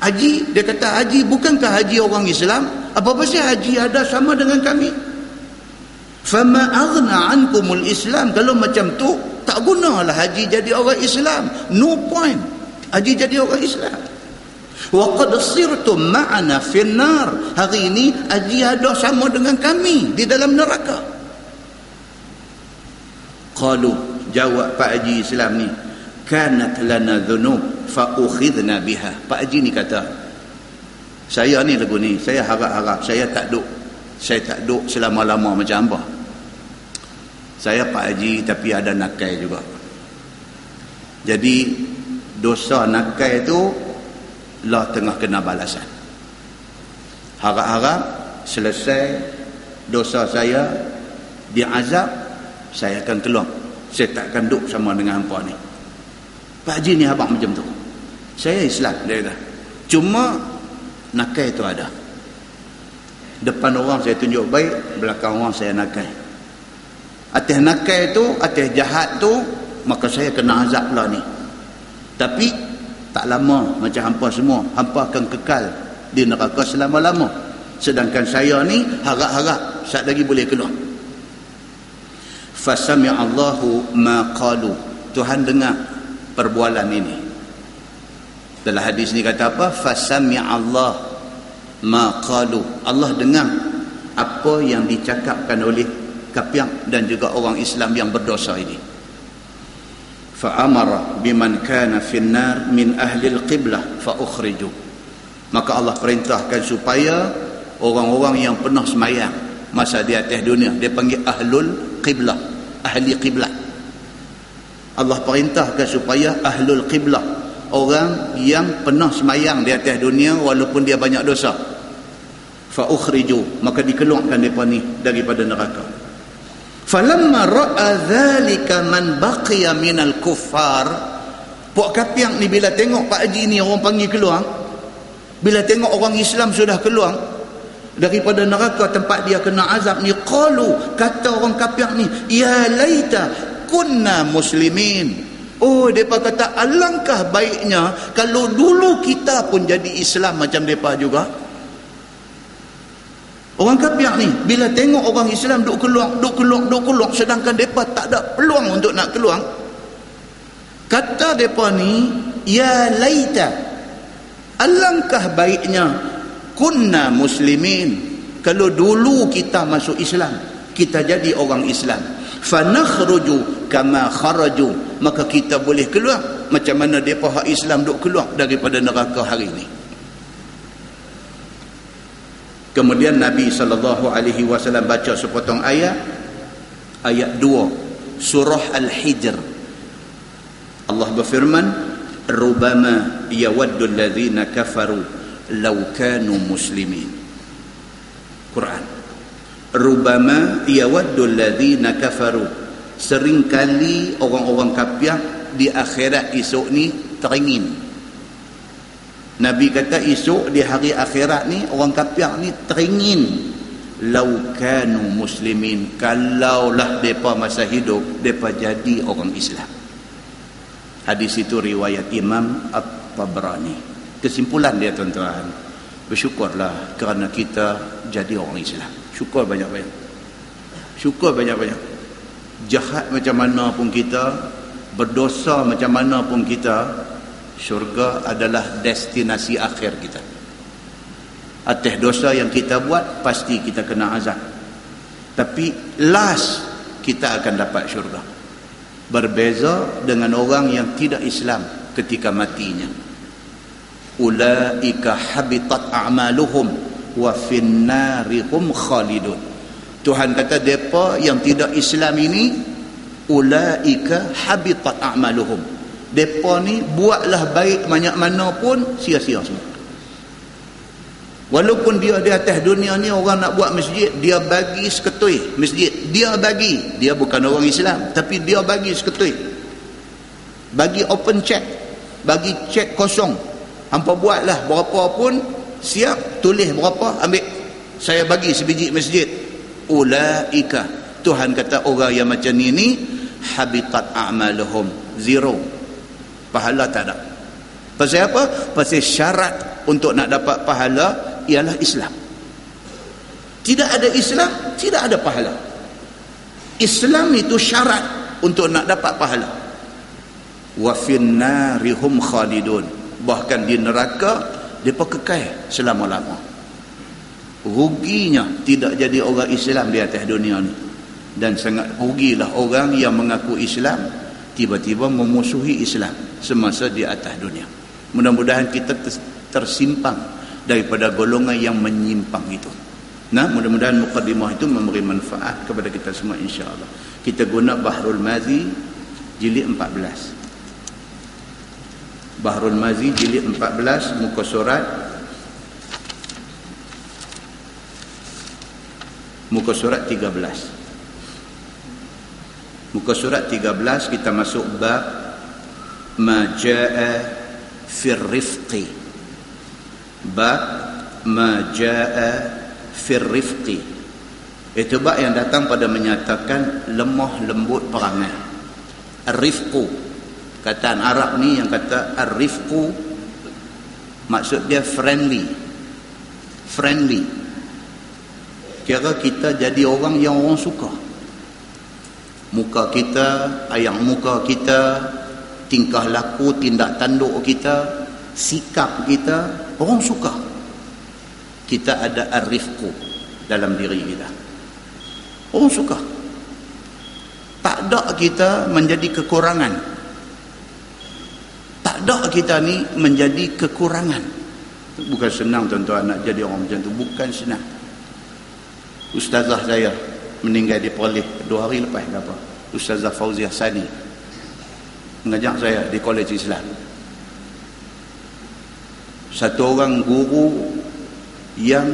Haji, dia kata, Haji, bukankah Haji orang Islam? Apa pasal Haji ada sama dengan kami? Fama aghna ankumul Islam. Kalau macam tu, tak gunalah Haji jadi orang Islam. No point Haji jadi orang Islam. Wa qad sirtum ma'ana fin nar. Hari ini Haji ada sama dengan kami di dalam neraka. Qalu, jawab Pak Haji Islam ni, kanat lana dhunub fa ukhidna biha. Pak Haji ni kata, saya ni lagu ni, saya harap-harap saya tak duk selama-lama macam apa. Saya Pak Haji tapi ada nakai juga. Jadi dosa nakai itu lah tengah kena balasan. Harap-harap selesai dosa saya diazab, saya akan keluar. Saya tak akan duduk sama dengan hampa ni. Pak Haji ni habaq macam tu. Saya Islam, dia kata. Cuma nakai itu ada. Depan orang saya tunjuk baik, belakang orang saya nakai. Atas nakai tu, atas jahat tu, maka saya kena azab lah ni. Tapi tak lama macam hampa semua. Hampa akan kekal di neraka selama-lama. Sedangkan saya ni harap-harap saat lagi boleh keluar. Fasami'allahu ma qalu. Tuhan dengar perbualan ini. Dalam hadis ni kata apa? Fasami'allah ma qalu. Allah dengar apa yang dicakapkan oleh kafir dan juga orang Islam yang berdosa ini. Fa'amara biman kana fin nar min ahli al-qiblah fa ukhriju. Maka Allah perintahkan supaya orang-orang yang pernah semayang masa di atas dunia, dia panggil ahlul qiblah, ahli qiblah. Allah perintahkan supaya ahlul qiblah, orang yang pernah semayang di atas dunia walaupun dia banyak dosa, fa ukhriju, maka dikeluarkan mereka ni daripada neraka. Falamma ra'a dhalika man baqiya minal kuffar. Puak kafir ni bila tengok Pak Haji ni orang panggil keluar, bila tengok orang Islam sudah keluar daripada neraka tempat dia kena azab ni, qalu, kata orang kafir ni, ya laita kunna muslimin. Oh, mereka kata, alangkah baiknya kalau dulu kita pun jadi Islam macam mereka juga. Orang kafir ni bila tengok orang Islam duk keluar, sedangkan mereka tak ada peluang untuk nak keluar, kata mereka ni, ya laita, alangkah baiknya kunna muslimin, kalau dulu kita masuk Islam, kita jadi orang Islam, fanakhruju kama kharaju, maka kita boleh keluar macam mana mereka hak Islam duk keluar daripada neraka hari ini. Kemudian Nabi SAW baca sepotong ayat 2 surah Al-Hijr. Allah berfirman, rubama yawaddu alladhina kafaru law kanu muslimin. Quran. Rubama yawaddu alladhina kafaru, seringkali orang-orang kafir di akhirat esok ni teringin. Nabi kata esok di hari akhirat ni orang kafir ni teringin lau kanu muslimin, kalaulah depa masa hidup depa jadi orang Islam. Hadis itu riwayat Imam At-Tabrani. Kesimpulan dia tuan-tuan, bersyukurlah kerana kita jadi orang Islam. Syukur banyak-banyak. Syukur banyak-banyak. Jahat macam mana pun kita, berdosa macam mana pun kita, syurga adalah destinasi akhir kita. Atas dosa yang kita buat pasti kita kena azab, tapi last kita akan dapat syurga. Berbeza dengan orang yang tidak Islam ketika matinya. Ulaika habitat a'maluhum wa finnarihum khalidun. Tuhan kata depa yang tidak Islam ini, ulaika habitat a'maluhum, depa ni buatlah baik banyak mana pun sia-sia semua. Walaupun dia di atas dunia ni orang nak buat masjid, dia bagi seketui masjid, dia bukan orang Islam tapi dia bagi seketui, bagi open check, bagi cek kosong, hampa buatlah berapa pun siap, tulis berapa ambil, saya bagi sebiji masjid. Ulaika, Tuhan kata orang yang macam ni habitat a'maluhum, zero, pahala tak ada. Pasal apa? Pasal syarat untuk nak dapat pahala ialah Islam. Tidak ada Islam, tidak ada pahala. Islam itu syarat untuk nak dapat pahala. Wa finnarihum khalidun, bahkan di neraka depa kekal selama-lama. Ruginya tidak jadi orang Islam di atas dunia ni, dan sangat rugilah orang yang mengaku Islam tiba-tiba memusuhi Islam semasa di atas dunia. Mudah-mudahan kita tersimpang daripada golongan yang menyimpang itu. Nah, mudah-mudahan mukadimah itu memberi manfaat kepada kita semua insya-Allah. Kita guna Bahrul Mazi jilid 14. Bahrul Mazi jilid 14 muka surat 13. Muka surat 13 kita masuk bab ma jaa fir rifqi. Bab ma jaa fir rifqi. Itu bab yang datang pada menyatakan lemah lembut perangai. Ar-rifqu, kataan Arab ni yang kata ar-rifqu maksud dia friendly. Kira kita jadi orang yang orang suka. Muka kita, ayang muka kita, tingkah laku, tindak tanduk kita, sikap kita, orang suka. Kita ada ar-rifqu dalam diri kita. Orang suka. Tak ada kita menjadi kekurangan. Tak ada kita ni menjadi kekurangan. Bukan senang tuan-tuan nak jadi orang macam tu. Bukan senang. Ustazah saya meninggal di Perlis 2 hari lepas ke apa. Ustazah Fauziah Sani mengajak saya di Kolej Islam. Satu orang guru yang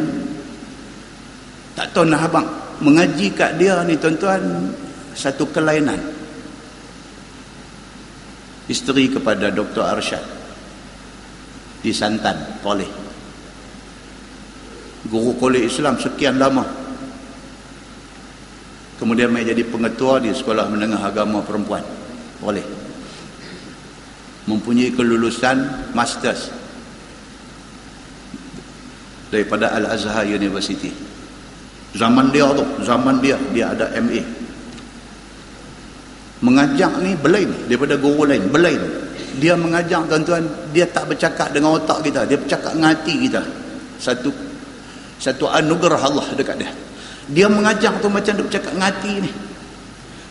tak tahu nak abang mengaji kat dia ni tuan-tuan, satu kelainan. Isteri kepada Dr. Arsyad di Santan, Perlis. Guru Kolej Islam sekian lama. Kemudian mai jadi pengetua di Sekolah Menengah Agama Perempuan. Boleh. Mempunyai kelulusan masters daripada Al-Azhar University. Zaman dia ada MA. Mengajar ni belain daripada guru lain, belain. Dia mengajar tuan-tuan, dia tak bercakap dengan otak kita, dia bercakap dengan hati kita. Satu anugerah Allah dekat dia. Dia mengajar tu macam dia bercakap dengan hati ni.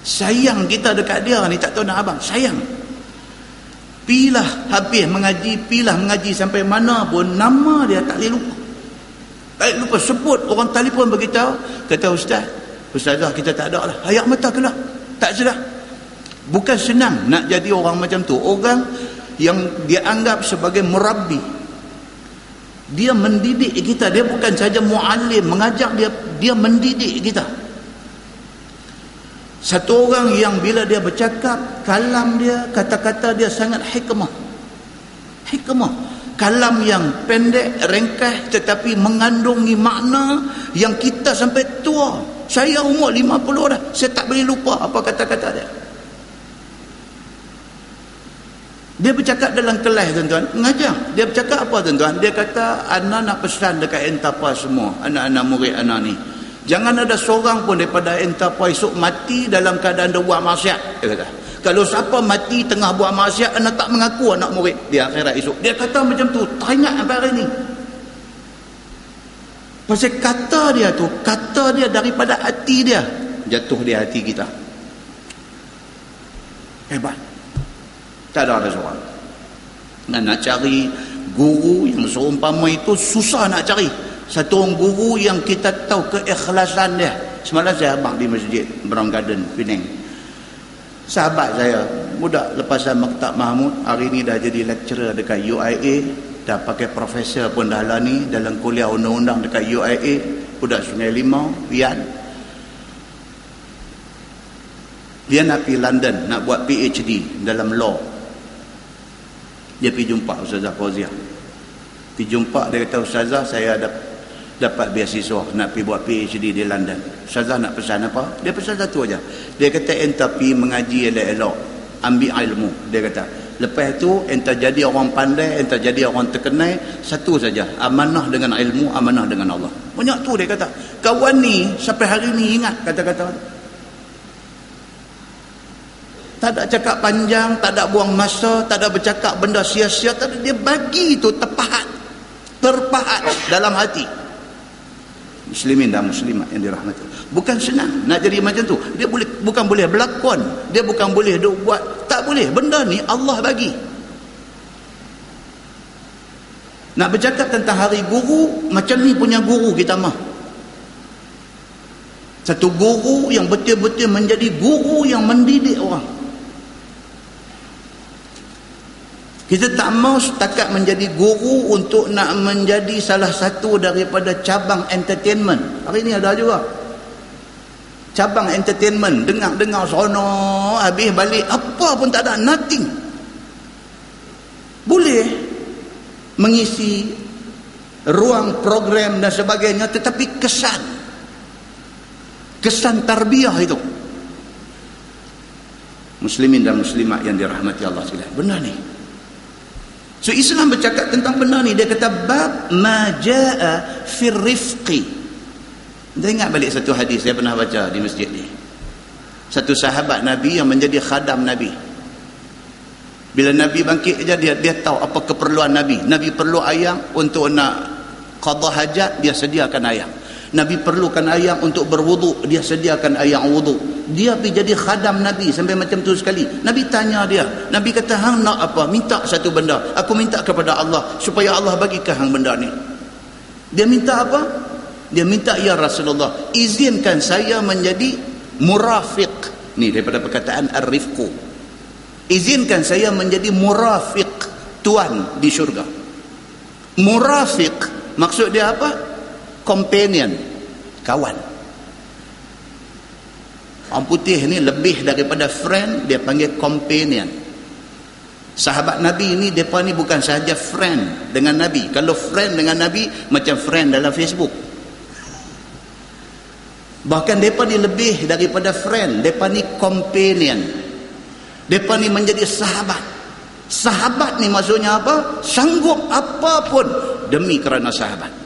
Sayang kita dekat dia ni, tak tahu nak abang, sayang. Pilah habis mengaji sampai mana pun nama dia tak boleh lupa. Tak boleh lupa, sebut orang telefon beritahu, kata ustazah kita tak ada lah, ayak mata kelak, tak sedar. Bukan senang nak jadi orang macam tu, orang yang dia anggap sebagai murabbi. Dia mendidik kita, dia bukan saja muallim mengajar, dia mendidik kita. Satu orang yang bila dia bercakap, kalam dia, kata-kata dia sangat hikmah. Kalam yang pendek, ringkas, tetapi mengandungi makna yang kita sampai tua. Saya umur 50 dah, saya tak boleh lupa apa kata-kata dia. Dia bercakap dalam kelas tuan-tuan, mengajar. Dia bercakap apa tuan-tuan? Dia kata, anak nak pesan dekat entapa semua, anak-anak murid anak ni. Jangan ada seorang pun daripada entapa esok mati dalam keadaan dia buat maksiat. Dia kata, kalau siapa mati tengah buat maksiat, anak tak mengaku anak murid dia akhirat esok. Dia kata macam tu, teringat sampai hari ni. Pasal kata dia daripada hati dia, jatuh di hati kita. Hebat. Tak ada seorang. Nak cari guru yang seumpama itu susah nak cari. Satu orang guru yang kita tahu keikhlasan dia. Semalam saya abang di masjid Brown Garden, Penang. Sahabat saya, budak lepasan Maktab Mahmud, hari ni dah jadi lecturer dekat UIA, dah pakai profesor pun dah lah ni dalam kuliah undang-undang dekat UIA, budak Sungai Limau, Pian. Dia nak pergi London, nak buat PhD dalam law. Dia pergi jumpa Ustazah Fauzia. Pergi jumpa, dia kata, Ustazah saya dapat beasiswa nak pergi buat PhD di London. Ustazah nak pesan apa? Dia pesan satu aja. Dia kata, enta pergi mengaji elok-elok, ambil ilmu. Dia kata, lepas itu enta jadi orang pandai, enta jadi orang terkenal, satu saja, amanah dengan ilmu, amanah dengan Allah. Banyak tu dia kata. Kawan ni sampai hari ni ingat kata-kata. Tak ada cakap panjang, tak ada buang masa, tak ada bercakap benda sia-sia, dia bagi tu terpahat dalam hati. Muslimin dan muslimat yang dirahmati. Bukan senang nak jadi macam tu. Dia bukan boleh berlakon, dia bukan boleh duk buat, tak boleh. Benda ni Allah bagi. Nak bercakap tentang hari guru, macam ni punya guru kita mah. Satu guru yang betul-betul menjadi guru yang mendidik orang. Kita tak mau setakat menjadi guru untuk nak menjadi salah satu daripada cabang entertainment. Hari ni ada juga cabang entertainment, dengar sono, habis balik apa pun tak ada, nothing. Boleh mengisi ruang program dan sebagainya, tetapi kesan tarbiyah itu. Muslimin dan muslimat yang dirahmati Allah sekalian, benar ni. So Islam bercakap tentang benda ni. Dia kata bab ma jaa fi rifqi. Kita ingat balik satu hadis saya pernah baca di masjid ni. Satu sahabat Nabi yang menjadi khadam Nabi. Bila Nabi bangkit aja, dia tahu apa keperluan Nabi. Nabi perlu ayam untuk nak qada hajat, dia sediakan ayam. Nabi perlukan ayam untuk berwuduk, dia sediakan ayam wuduk. Dia pergi jadi khadam Nabi sampai macam tu sekali. Nabi tanya dia, Nabi kata, hang nak apa? Minta satu benda. Aku minta kepada Allah supaya Allah bagikan hang benda ni. Dia minta apa? Dia minta, ya Rasulullah, izinkan saya menjadi murafiq. Ni daripada perkataan ar-rifqu. Izinkan saya menjadi murafiq, tuan di syurga. Murafiq maksud dia apa? Companion, kawan. Orang putih ni lebih daripada friend, dia panggil companion. Sahabat Nabi ni, mereka ni bukan sahaja friend dengan Nabi. Kalau friend dengan Nabi, macam friend dalam Facebook. Bahkan mereka ni lebih daripada friend, mereka ni companion. Mereka ni menjadi sahabat. Sahabat ni maksudnya apa? Sanggup apapun demi kerana sahabat.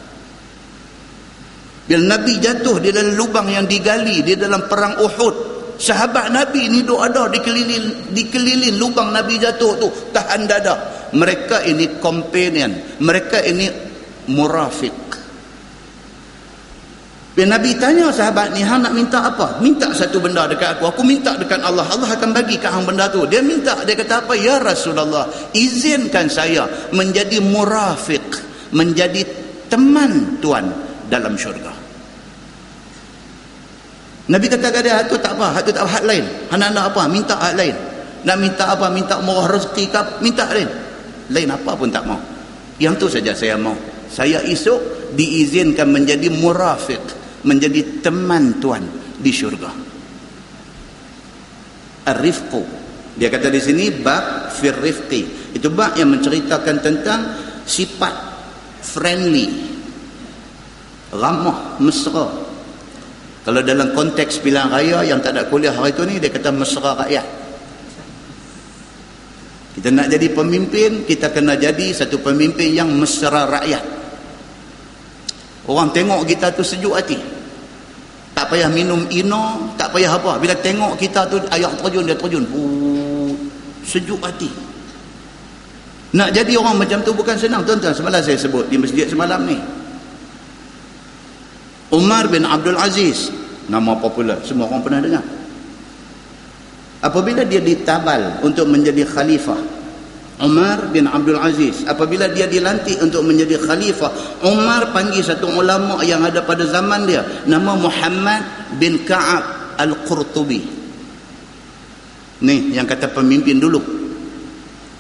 Bila Nabi jatuh di dalam lubang yang digali di dalam perang Uhud, sahabat Nabi ni ada dikeliling lubang Nabi jatuh tu, tahan dada. Mereka ini companion, mereka ini murafiq. Bila Nabi tanya sahabat ni, hang nak minta apa? Minta satu benda dekat aku minta dekat Allah, Allah akan bagi kat hang benda tu. Dia minta, dia kata apa? Ya Rasulullah, izinkan saya menjadi murafiq, menjadi teman Tuan dalam syurga. Nabi kata kat dia, itu tak apa, itu tak apa, hak lain. Hang nak apa? Minta hak lain. Nak minta apa? Minta murah rezeki ke? Minta lain. Lain apa pun tak mau. Yang tu saja saya mau. Saya esok diizinkan menjadi murafiq, menjadi teman Tuan di syurga. Ar-rifqu. Dia kata di sini bab fir rifqi. Itu bab yang menceritakan tentang sifat friendly, ramah, mesra. Kalau dalam konteks pilihan raya yang tak ada kuliah hari tu ni, dia kata mesra rakyat. Kita nak jadi pemimpin, kita kena jadi satu pemimpin yang mesra rakyat. Orang tengok kita tu sejuk hati. Tak payah minum ino, tak payah apa. Bila tengok kita tu air terjun, dia terjun. Sejuk hati. Nak jadi orang macam tu bukan senang. Tuan-tuan, semalam saya sebut di masjid semalam ni. Umar bin Abdul Aziz, nama popular, semua orang pernah dengar. Apabila dia ditabal untuk menjadi khalifah, Umar bin Abdul Aziz, apabila dia dilantik untuk menjadi khalifah, Umar panggil satu ulama yang ada pada zaman dia, nama Muhammad bin Ka'ab Al-Qurtubi. Ni yang kata pemimpin dulu.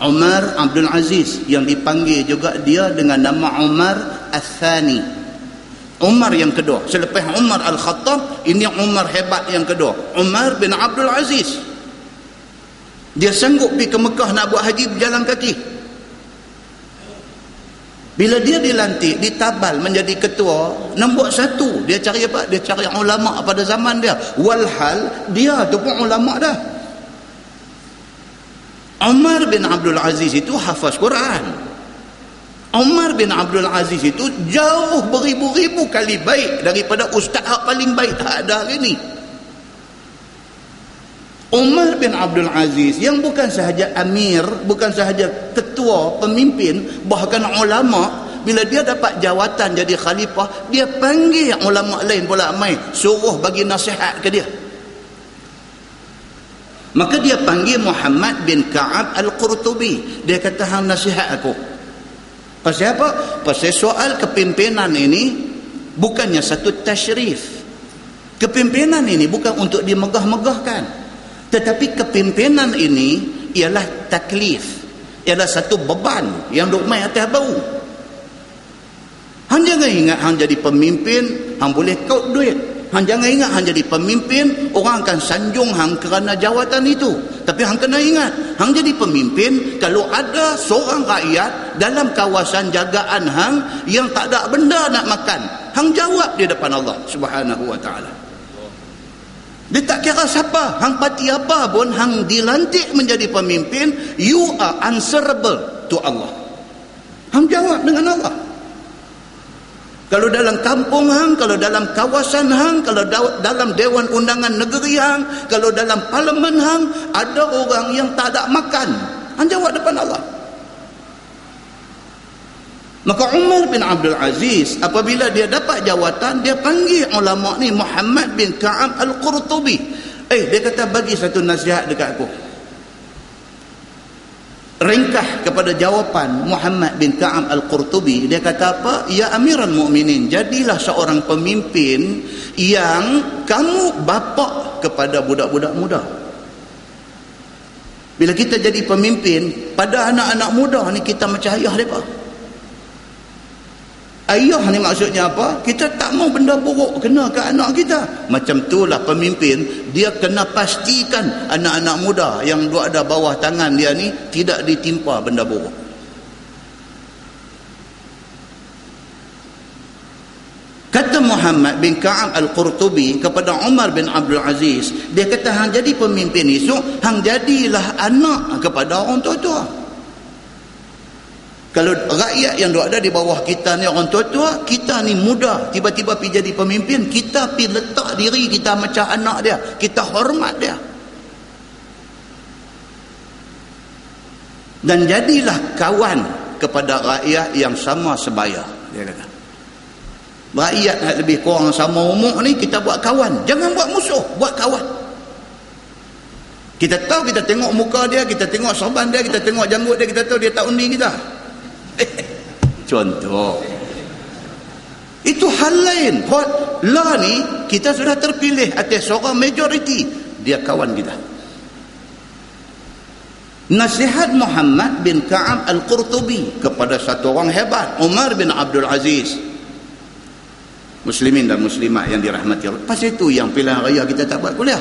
Umar Abdul Aziz yang dipanggil juga dia dengan nama Umar Al-Thani, Umar yang kedua. Selepas Umar Al-Khattab, ini Umar hebat yang kedua, Umar bin Abdul Aziz. Dia sanggup pergi ke Mekah nak buat haji berjalan kaki. Bila dia dilantik, ditabal menjadi ketua, nombor satu dia cari apa? Dia cari ulama pada zaman dia. Walhal dia tu pun ulama dah. Umar bin Abdul Aziz itu hafaz Quran. Umar bin Abdul Aziz itu jauh beribu-ribu kali baik daripada ustaz paling baik ada hari ni. Umar bin Abdul Aziz yang bukan sahaja amir, bukan sahaja ketua, pemimpin, bahkan ulama, bila dia dapat jawatan jadi khalifah, dia panggil ulama lain pula mai suruh bagi nasihat ke dia. Maka dia panggil Muhammad bin Ka'ab Al-Qurtubi. Dia kata, hang nasihat aku. Pasal apa? Pasal soal kepimpinan ini bukannya satu tasyrif. Kepimpinan ini bukan untuk dimegah-megahkan, tetapi kepimpinan ini ialah taklif, ialah satu beban yang duk mai atas bau. Hang jangan ingat hang jadi pemimpin hang boleh kaut duit. Hang jangan ingat hang jadi pemimpin orang akan sanjung hang kerana jawatan itu. Tapi hang kena ingat, hang jadi pemimpin kalau ada seorang rakyat dalam kawasan jagaan hang yang tak ada benda nak makan, hang jawab di depan Allah Subhanahu wa taala. Dia tak kira siapa, hang parti apa pun, hang dilantik menjadi pemimpin, you are answerable to Allah. Hang jawab dengan Allah. Kalau dalam kampung hang, kalau dalam kawasan hang, kalau dalam Dewan Undangan Negeri hang, kalau dalam parlimen hang, ada orang yang tak ada makan, hang jawab depan Allah. Maka Umar bin Abdul Aziz apabila dia dapat jawatan, dia panggil ulama ni Muhammad bin Ka'ab Al-Qurtubi. Dia kata, bagi satu nasihat dekat aku. Ringkah kepada jawapan Muhammad bin Ka'ab Al-Qurtubi, dia kata apa? Ya Amiral Mukminin, jadilah seorang pemimpin yang kamu bapa kepada budak-budak muda. Bila kita jadi pemimpin pada anak-anak muda ni, kita macam ayah mereka. Ayah ni maksudnya apa? Kita tak mau benda buruk kena ke anak kita. Macam itulah pemimpin, dia kena pastikan anak-anak muda yang duk ada bawah tangan dia ni tidak ditimpa benda buruk. Kata Muhammad bin Ka'ab Al-Qurtubi kepada Umar bin Abdul Aziz, dia kata, hang jadi pemimpin esok, hang jadilah anak kepada orang tua-tua. Kalau rakyat yang ada di bawah kita ni orang tua-tua, kita ni muda, tiba-tiba pergi jadi pemimpin, kita pergi letak diri kita macam anak dia, kita hormat dia. Dan jadilah kawan kepada rakyat yang sama sebaya, dia kata. Rakyat lebih kurang sama umur ni, kita buat kawan. Jangan buat musuh, buat kawan. Kita tahu, kita tengok muka dia, kita tengok sorban dia, kita tengok janggut dia, kita tahu dia tak undi kita. Contoh. Itu hal lain. Lah ni, kita sudah terpilih atas seorang majoriti. Dia kawan kita. Nasihat Muhammad bin Ka'ab Al-Qurtubi kepada satu orang hebat, Umar bin Abdul Aziz. Muslimin dan muslimat yang dirahmati Allah. Pas itu yang pilihan raya kita tak buat kuliah.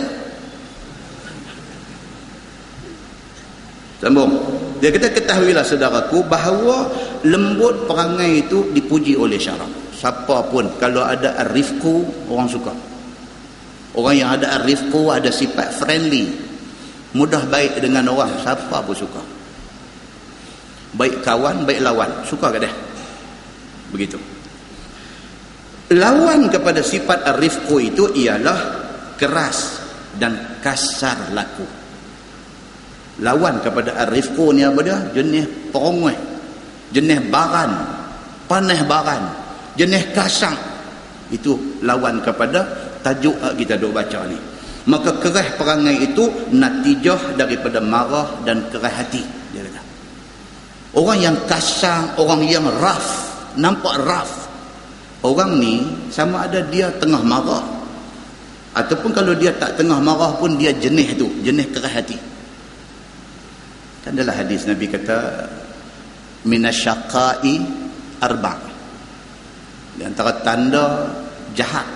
Sambung. Dia kata, ketahuilah saudaraku bahawa lembut perangai itu dipuji oleh syarak. Siapa pun kalau ada ar-rifqu, orang suka. Orang yang ada ar-rifqu, ada sifat friendly, mudah baik dengan orang, siapa pun suka. Baik kawan, baik lawan, suka ke dia? Begitu. Lawan kepada sifat ar-rifqu itu ialah keras dan kasar laku. Lawan kepada ar-rifqu ni apa dia? Jenis perongoi, jenis baran, panah baran, jenis kasar. Itu lawan kepada tajuk kita duk baca ni. Maka keras perangai itu natijah daripada marah dan keras hati, dia kata. Orang yang kasar, orang yang rough, nampak rough, orang ni sama ada dia tengah marah ataupun kalau dia tak tengah marah pun dia jenis tu, jenis keras hati. Kan dalam hadis Nabi kata minasyaqai arba', di antara tanda jahat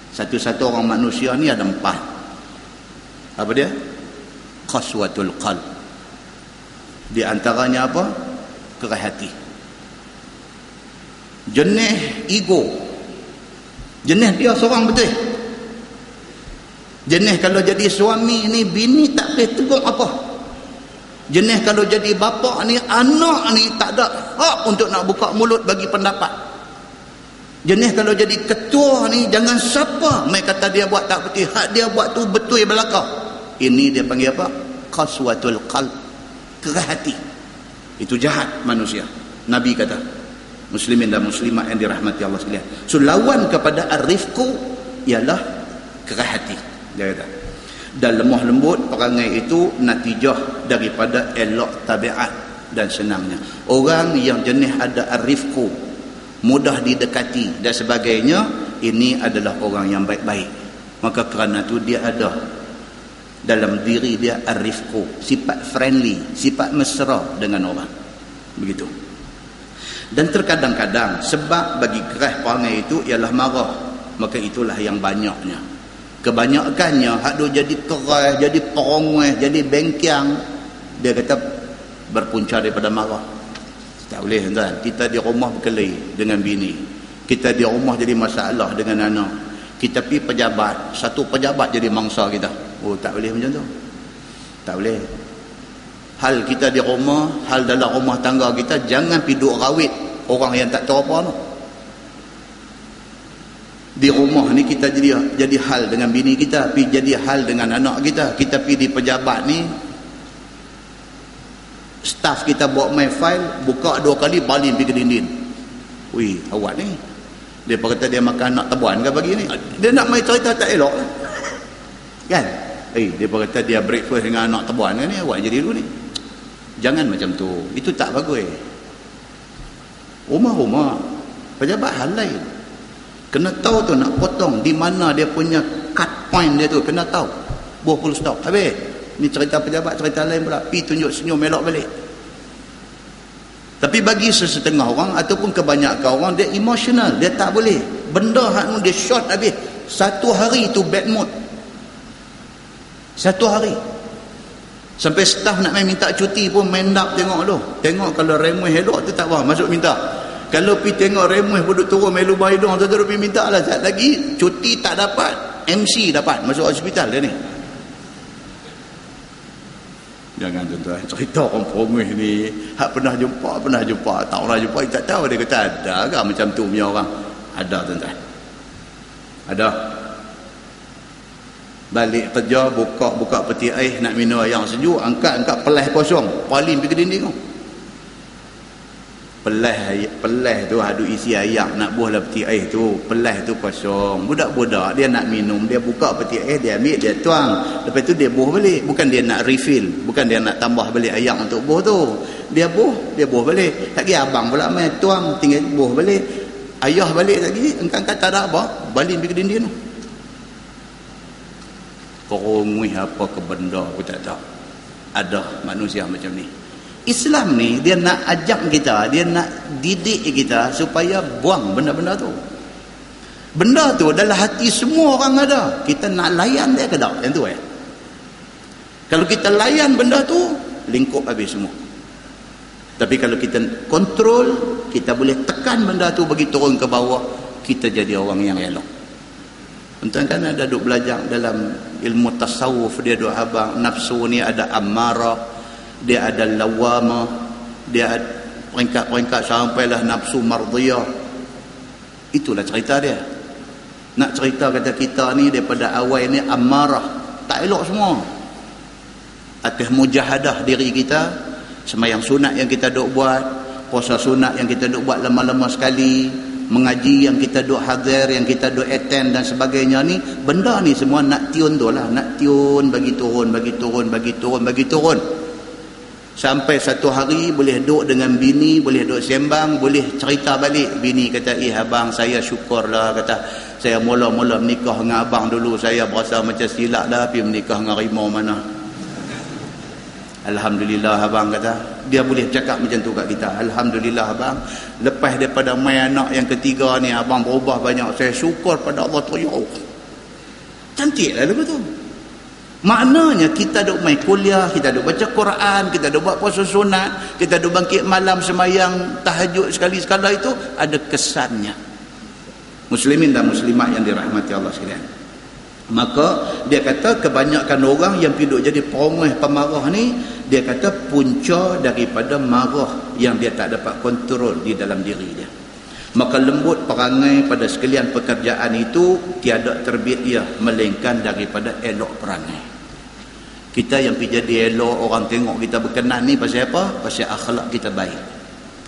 satu-satu orang manusia ni ada 4. Apa dia? Qaswatul qalb. Di antaranya apa? Keras hati. Jenis ego. Jenis dia seorang betul. Jenis kalau jadi suami ni bini tak boleh tegur apa. Jenis kalau jadi bapa ni anak ni tak ada hak untuk nak buka mulut bagi pendapat. Jenis kalau jadi ketua ni jangan siapa mai kata dia buat tak betul, hak dia buat tu betul belaka. Ini dia panggil apa? Qaswatul qalb. Keras hati. Itu jahat manusia. Nabi kata, muslimin dan muslimat yang dirahmati Allah sekalian. So lawan kepada ar-rifqu ialah keras hati, dia kata. Dan lemah lembut perangai itu natijah daripada elok tabiat dan senangnya. Orang yang jenis ada ar-rifqu, mudah didekati dan sebagainya, ini adalah orang yang baik-baik. Maka kerana itu dia ada dalam diri dia ar-rifqu, sifat friendly, sifat mesra dengan orang. Begitu. Dan terkadang-kadang sebab bagi keras perangai itu ialah marah, maka itulah yang banyaknya. Kebanyakannya hak duk jadi keras, jadi perongoi, jadi bengkiang, dia kata berpunca daripada marah. Tak boleh tuan. Kita di rumah berkelahi dengan bini, kita di rumah jadi masalah dengan anak, kita pergi pejabat, satu pejabat jadi mangsa kita. Oh, tak boleh macam tu. Tak boleh. Hal kita di rumah, hal dalam rumah tangga kita, jangan pergi duk rawit orang yang tak tahu apa tu. Di rumah ni kita jadi hal dengan bini kita, pergi jadi hal dengan anak kita. Kita pergi di pejabat ni, staff kita bawa main file, buka 2 kali baling pergi ke dinding. Wih, awak ni, dia kata dia makan anak tebuan ke pagi ni, dia nak main cerita tak elok kan. Dia kata dia breakfast dengan anak tebuan kan ni, awak jadi dulu ni. Jangan macam tu, itu tak bagus. Rumah-rumah pejabat hal lain, kena tahu tu nak potong di mana dia punya cut point dia tu, kena tahu. Full stop, habis. Ni cerita pejabat, cerita lain pula. Pi tunjuk senyum melok balik. Tapi bagi sesetengah orang ataupun kebanyakan orang, dia emotional, dia tak boleh. Benda hak ni dia short habis. 1 hari tu bad mood. 1 hari. Sampai staff nak main minta cuti pun main up tengok tu. Tengok kalau remeh elok tu tak apa, masuk minta. Kalau pergi tengok remeh duduk turun melu baidong tu terus pergi minta lah. Sekejap lagi cuti tak dapat, MC dapat masuk hospital dia ni. Jangan tuan-tuan cerita orang promis ni hak pernah jumpa, tak pernah jumpa tak tahu. Dia kata ada ke macam tu punya orang? Ada tuan-tuan, ada. Balik kerja, buka peti air nak minum air yang sejuk, angkat pelah kosong, paling pergi dinding tu. Pelah tu ada isi air, nak buah lah peti air tu, pelah tu kosong. Budak-budak dia nak minum, dia buka peti air, dia ambil, dia tuang, lepas tu dia buah balik. Bukan dia nak refill, bukan dia nak tambah balik air untuk buah tu. Dia buah balik. Tak kira abang pula main tuang, tinggal buah balik. Ayah balik lagi, engkau kata ada apa, balik pergi dinding tu. Korongui apa ke benda aku tak tahu. Ada manusia macam ni. Islam ni dia nak ajak kita, dia nak didik kita supaya buang benda-benda tu. Benda tu dalam hati semua orang ada. Kita nak layan dia ke tak? Yang tu Kalau kita layan benda tu, lingkup habis semua. Tapi kalau kita kontrol, kita boleh tekan benda tu bagi turun ke bawah, kita jadi orang yang elok. Tuan kan ada duk belajar dalam ilmu tasawuf, dia duk abang nafsu ni ada ammarah, dia ada lawamah, dia ada peringkat-peringkat sampailah nafsu mardiyah. Itulah cerita dia. Nak cerita kata kita ni daripada awal ni ammarah, tak elok semua. Atas mujahadah diri kita, sembahyang sunat yang kita duk buat, puasa sunat yang kita duk buat lama-lama sekali, mengaji yang kita duk hadir, yang kita duk attend dan sebagainya ni, benda ni semua nak tune tu lah, nak tune bagi turun. Sampai satu hari boleh duk dengan bini, boleh duk sembang, boleh cerita balik. Bini kata, abang saya syukurlah, kata saya mula-mula menikah dengan abang dulu, saya berasa macam silap dah pergi menikah dengan rimau mana. Alhamdulillah abang, kata dia boleh cakap macam tu kat kita. Alhamdulillah abang, lepas daripada main anak yang ketiga ni abang berubah banyak, saya syukur pada Allah tu. Cantik lah lepas tu. Maknanya kita duk main kuliah, kita duk baca Quran, kita duk buat puasa sunat, kita duk bangkit malam semayang tahajud sekali-sekala, itu ada kesannya. Muslimin dan muslimat yang dirahmati Allah sekalian. Maka dia kata kebanyakan orang yang piduk jadi pemarah ni, dia kata punca daripada marah yang dia tak dapat kontrol di dalam diri dia. Maka lembut perangai pada sekalian pekerjaan itu tiada terbit ia melainkan daripada elok perangai. Kita yang pergi jadi elok, orang tengok kita berkenan ni pasal apa? Pasal akhlak kita baik.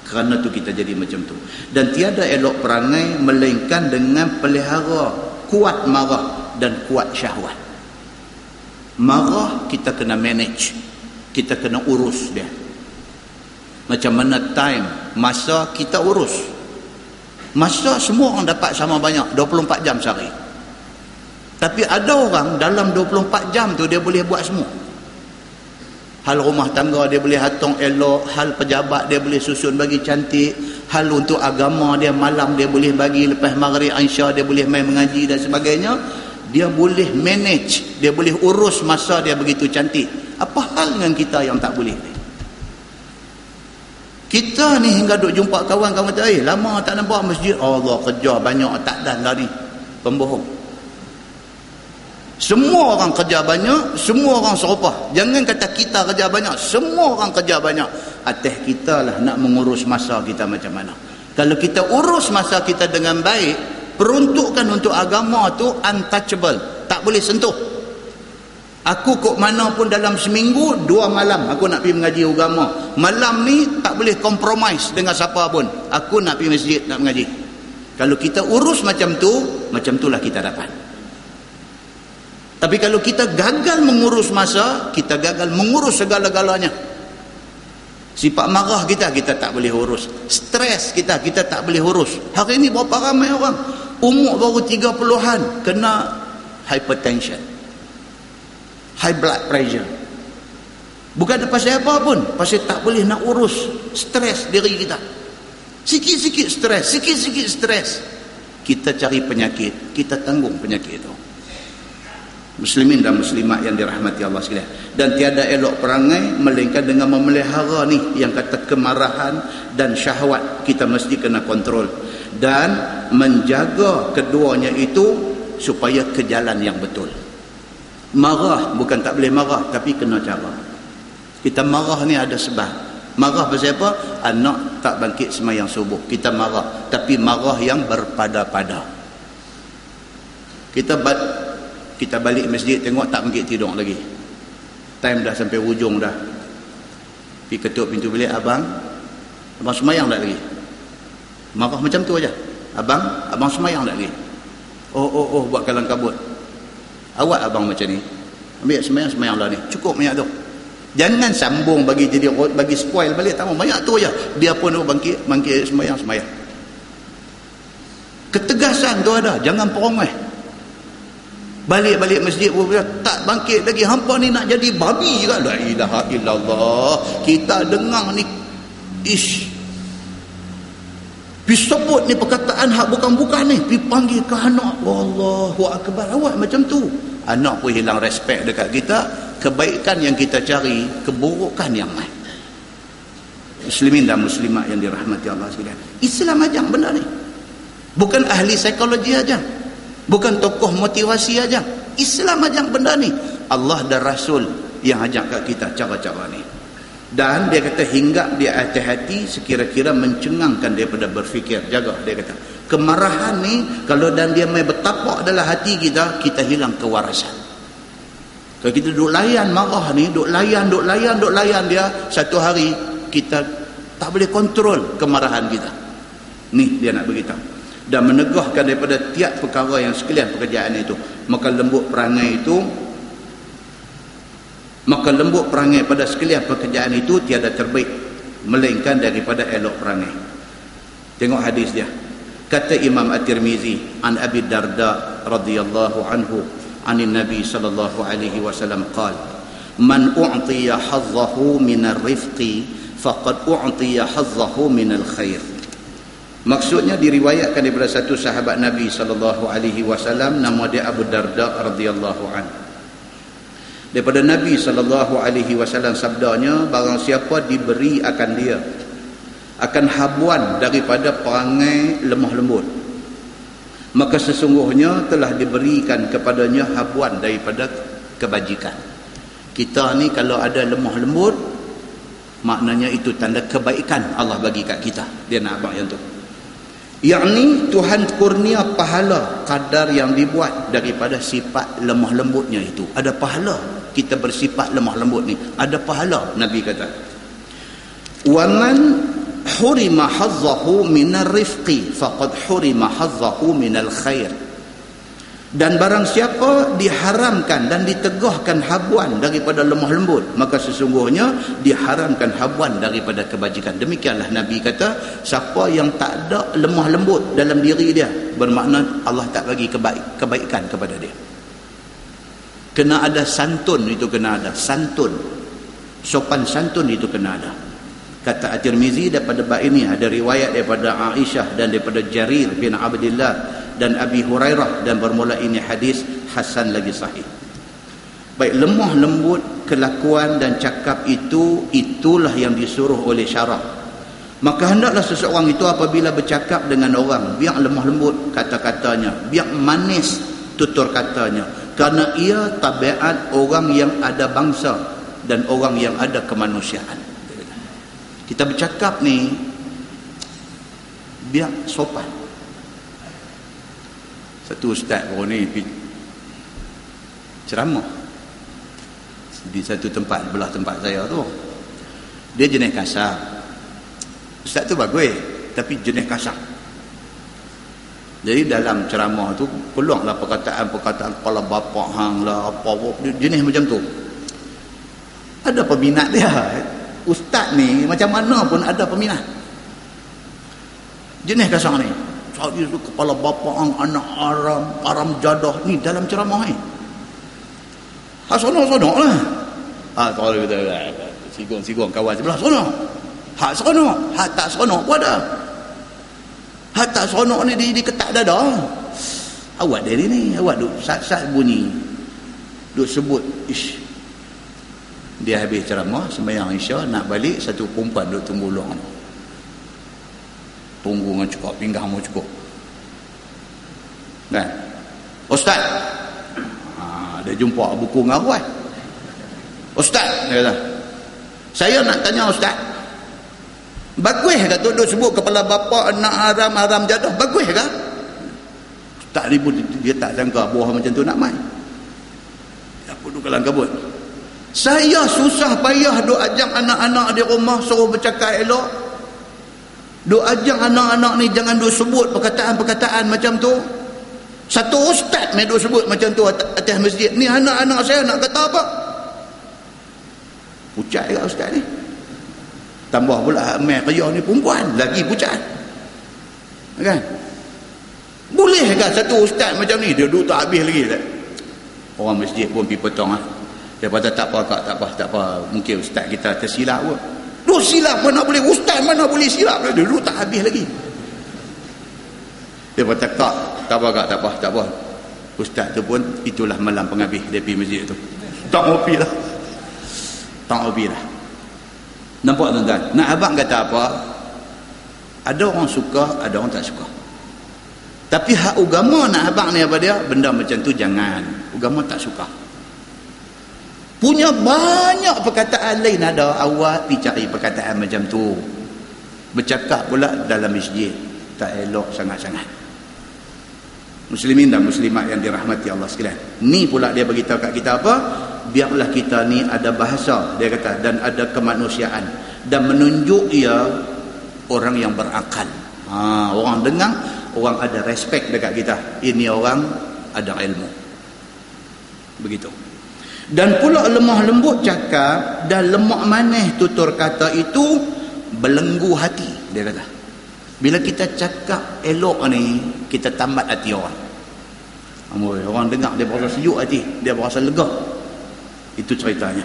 Kerana tu kita jadi macam tu. Dan tiada elok perangai melainkan dengan pelihara kuat marah dan kuat syahwat. Marah kita kena manage, kita kena urus dia. Macam mana time, masa kita urus. Masa semua orang dapat sama banyak, 24 jam sehari. Tapi ada orang dalam 24 jam tu dia boleh buat semua. Hal rumah tangga dia boleh hatong elok, hal pejabat dia boleh susun bagi cantik, hal untuk agama dia malam dia boleh bagi, lepas maghrib Aisyah dia boleh main mengaji dan sebagainya. Dia boleh manage, dia boleh urus masa dia begitu cantik. Apa hal dengan kita yang tak boleh? Kita ni hingga duk jumpa kawan-kawan kata, lama tak nampak masjid. Allah, kerja banyak, tak dah lah ni. Pembohong. Semua orang kerja banyak, semua orang serupa. Jangan kata kita kerja banyak, semua orang kerja banyak. Atas kita lah nak mengurus masa kita macam mana. Kalau kita urus masa kita dengan baik, peruntukan untuk agama tu untouchable, tak boleh sentuh. Aku kok mana pun dalam seminggu 2 malam aku nak pergi mengaji agama. Malam ni tak boleh compromise dengan siapa pun. Aku nak pergi masjid nak mengaji. Kalau kita urus macam tu, macam itulah kita dapat. Tapi kalau kita gagal mengurus masa, kita gagal mengurus segala-galanya. Sifat marah kita tak boleh urus. Stres kita tak boleh urus. Hari ini berapa ramai orang umur baru 30-an kena hypertension, high blood pressure. Bukan pasal apa pun, pasal tak boleh nak urus stres diri kita. Sikit-sikit stres, kita cari penyakit, kita tanggung penyakit itu. Muslimin dan muslimat yang dirahmati Allah sekalian. Dan tiada elok perangai melainkan dengan memelihara ni yang kata kemarahan dan syahwat, kita mesti kena kontrol dan menjaga keduanya itu supaya ke jalan yang betul. Marah bukan tak boleh marah, tapi kena cara. Kita marah ni ada sebab. Marah pasal apa? Anak tak bangkit sembahyang subuh. Kita marah, tapi marah yang berpada-pada. Kita balik masjid, tengok tak bangkit tidur lagi. Time dah sampai hujung dah. Pergi ketuk pintu bilik, abang sembahyang tak lagi? Marah macam tu aja. Abang sembahyang tak lagi? Oh, buat kalang kabut. Awak abang macam ni. Ambil sembahyang lah ni. Cukup banyak tu. Jangan sambung bagi spoil balik. Tak mau banyak tu aja. Dia pun bangkit sembahyang. Ketegasan tu ada. Jangan perongeh. Balik masjid pun tak bangkit lagi. Hampa ni nak jadi babi ke? La ilaha illallah. Kita dengar ni sebut ni perkataan hak bukan-bukan ni. Pergi panggil ke anak. Allahu Akbar. Awak macam tu. Anak pun hilang respect dekat kita. Kebaikan yang kita cari, keburukan yang lain. Muslimin dan muslimat yang dirahmati Allah sekalian. Islam ajak benda ni. Bukan ahli psikologi aja. Bukan tokoh motivasi aja. Islam ajak benda ni. Allah dan Rasul yang ajak kat kita cara-cara ni. Dan dia kata hinggap di atas hati sekira-kira mencengangkan daripada berfikir. Jaga, dia kata. Kemarahan ni kalau dan dia mai bertapak dalam hati kita hilang kewarasan. Kalau kita duk layan marah ni, duk layan dia, satu hari kita tak boleh kontrol kemarahan kita. Ni dia nak beritahu. Dan menegahkan daripada tiap perkara yang sekalian pekerjaan itu. Maka lembut perangai pada sekalian pekerjaan itu tiada terbaik melainkan daripada elok perangai. Tengok hadis dia. Kata Imam At-Tirmizi an Abi Darda radhiyallahu anhu anin Nabi sallallahu alaihi wasallam qala man u'tiya hazzahu minar rifqi faqad u'tiya hazzahu minal khair. Maksudnya diriwayatkan daripada satu sahabat Nabi sallallahu alaihi wasallam, nama dia Abu Darda radhiyallahu anhu. Daripada Nabi sallallahu alaihi wasallam sabdanya, barang siapa diberi akan dia akan habuan daripada perangai lemah lembut, maka sesungguhnya telah diberikan kepadanya habuan daripada kebajikan. Kita ni kalau ada lemah lembut, maknanya itu tanda kebaikan Allah bagi kat kita. Dia nak abang yang tu. Yakni Tuhan kurnia pahala kadar yang dibuat daripada sifat lemah lembutnya itu. Ada pahala kita bersifat lemah lembut ni. Ada pahala, Nabi kata. Waman hurima hazzahu minar rifqi faqad hurima hazzahu minal khair. Dan barang siapa diharamkan dan ditegahkan habuan daripada lemah lembut, maka sesungguhnya diharamkan habuan daripada kebajikan. Demikianlah Nabi kata, siapa yang tak ada lemah lembut dalam diri dia, bermakna Allah tak bagi kebaikan kepada dia. Kena ada santun, itu kena ada santun, sopan santun itu kena ada. Kata At-Tirmizi, daripada bab ini ada riwayat daripada Aisyah dan daripada Jarir bin Abdullah dan Abi Hurairah, dan bermula ini hadis hasan lagi sahih. Baik, lemah lembut kelakuan dan cakap itulah yang disuruh oleh syarak. Maka hendaklah seseorang itu apabila bercakap dengan orang, biar lemah lembut kata-katanya, biar manis tutur katanya, kerana ia tabiat orang yang ada bangsa dan orang yang ada kemanusiaan. Kita bercakap ni biar sopan. Satu ustaz baru ni ceramah di satu tempat belah tempat saya tu. Dia jenis kasar. Ustaz tu bagus tapi jenis kasar. Jadi dalam ceramah tu keluarlah perkataan-perkataan kepala bapak hang lah, apa jenis macam tu. Ada peminat dia. Ustaz ni macam mana pun ada peminat. Jenis kasar ni. Dia tu kepala bapa anak aram jadah ni dalam ceramah ni. Sonok lah. Kalau kita sigong kawan sebelah sonok. Hak sonok, hak tak sonok pun ada. Hak tak sonok ni diketak dada. Awak dari ni, awak duk sat-sat bunyi. Duk sebut ish. Dia habis ceramah sembahyang Isya, nak balik, satu perempuan duk tunggu luar. Tunggu dengan cukup, pinggang mau cukup. Kan? Ustaz. Dia jumpa buku ngaruh. Ustaz, dia kata. Saya nak tanya ustaz, bagus ke duk sebut kepala bapa, anak haram, haram jadah, bagus ke? Tak ribut, dia tak sangka buah macam tu nak main. Apa duk kalang kabut. Saya susah payah duk ajak anak-anak di rumah suruh bercakap elok. Duk ajak anak-anak ni jangan duk sebut perkataan-perkataan macam tu. Satu ustaz main duk sebut macam tu atas masjid. Ni anak-anak saya nak kata apa? Pucat ke ustaz ni? Tambah pula amai kerja ni perempuan, lagi pucat. Kan? Boleh ke satu ustaz macam ni dia duduk tak habis lagi tak? Orang masjid pun pergi potong lah. Dia kata tak apa kak, tak apa, mungkin ustaz kita tersilap pun. Duk silap mana boleh, ustaz mana boleh silap, dia duduk tak habis lagi. Dia kata kak, tak apa kak, tak apa. Ustaz tu pun itulah malam penghabis dia pergi masjid tu. Tak hobi lah. Nampak tuan-tuan? Nak abang kata apa? Ada orang suka, ada orang tak suka. Tapi hak agama nak abang ni apa dia? Benda macam tu jangan. Agama tak suka. Punya banyak perkataan lain ada. Awak pergi cari perkataan macam tu. Bercakap pula dalam masjid. Tak elok sangat-sangat. Muslimin dan muslimat yang dirahmati Allah sekalian. Ni pula dia beritahu kat kita apa? Biarlah kita ni ada bahasa, dia kata, dan ada kemanusiaan. Dan menunjuk ia orang yang berakal. Orang dengar, orang ada respect dekat kita. Ini orang ada ilmu. Begitu. Dan pula lemah lembut cakap dan lemak manis tutur kata itu belenggu hati, dia kata. Bila kita cakap elok ni, kita tambat hati orang. Orang dengar dia berasa sejuk hati, dia berasa lega. Itu ceritanya.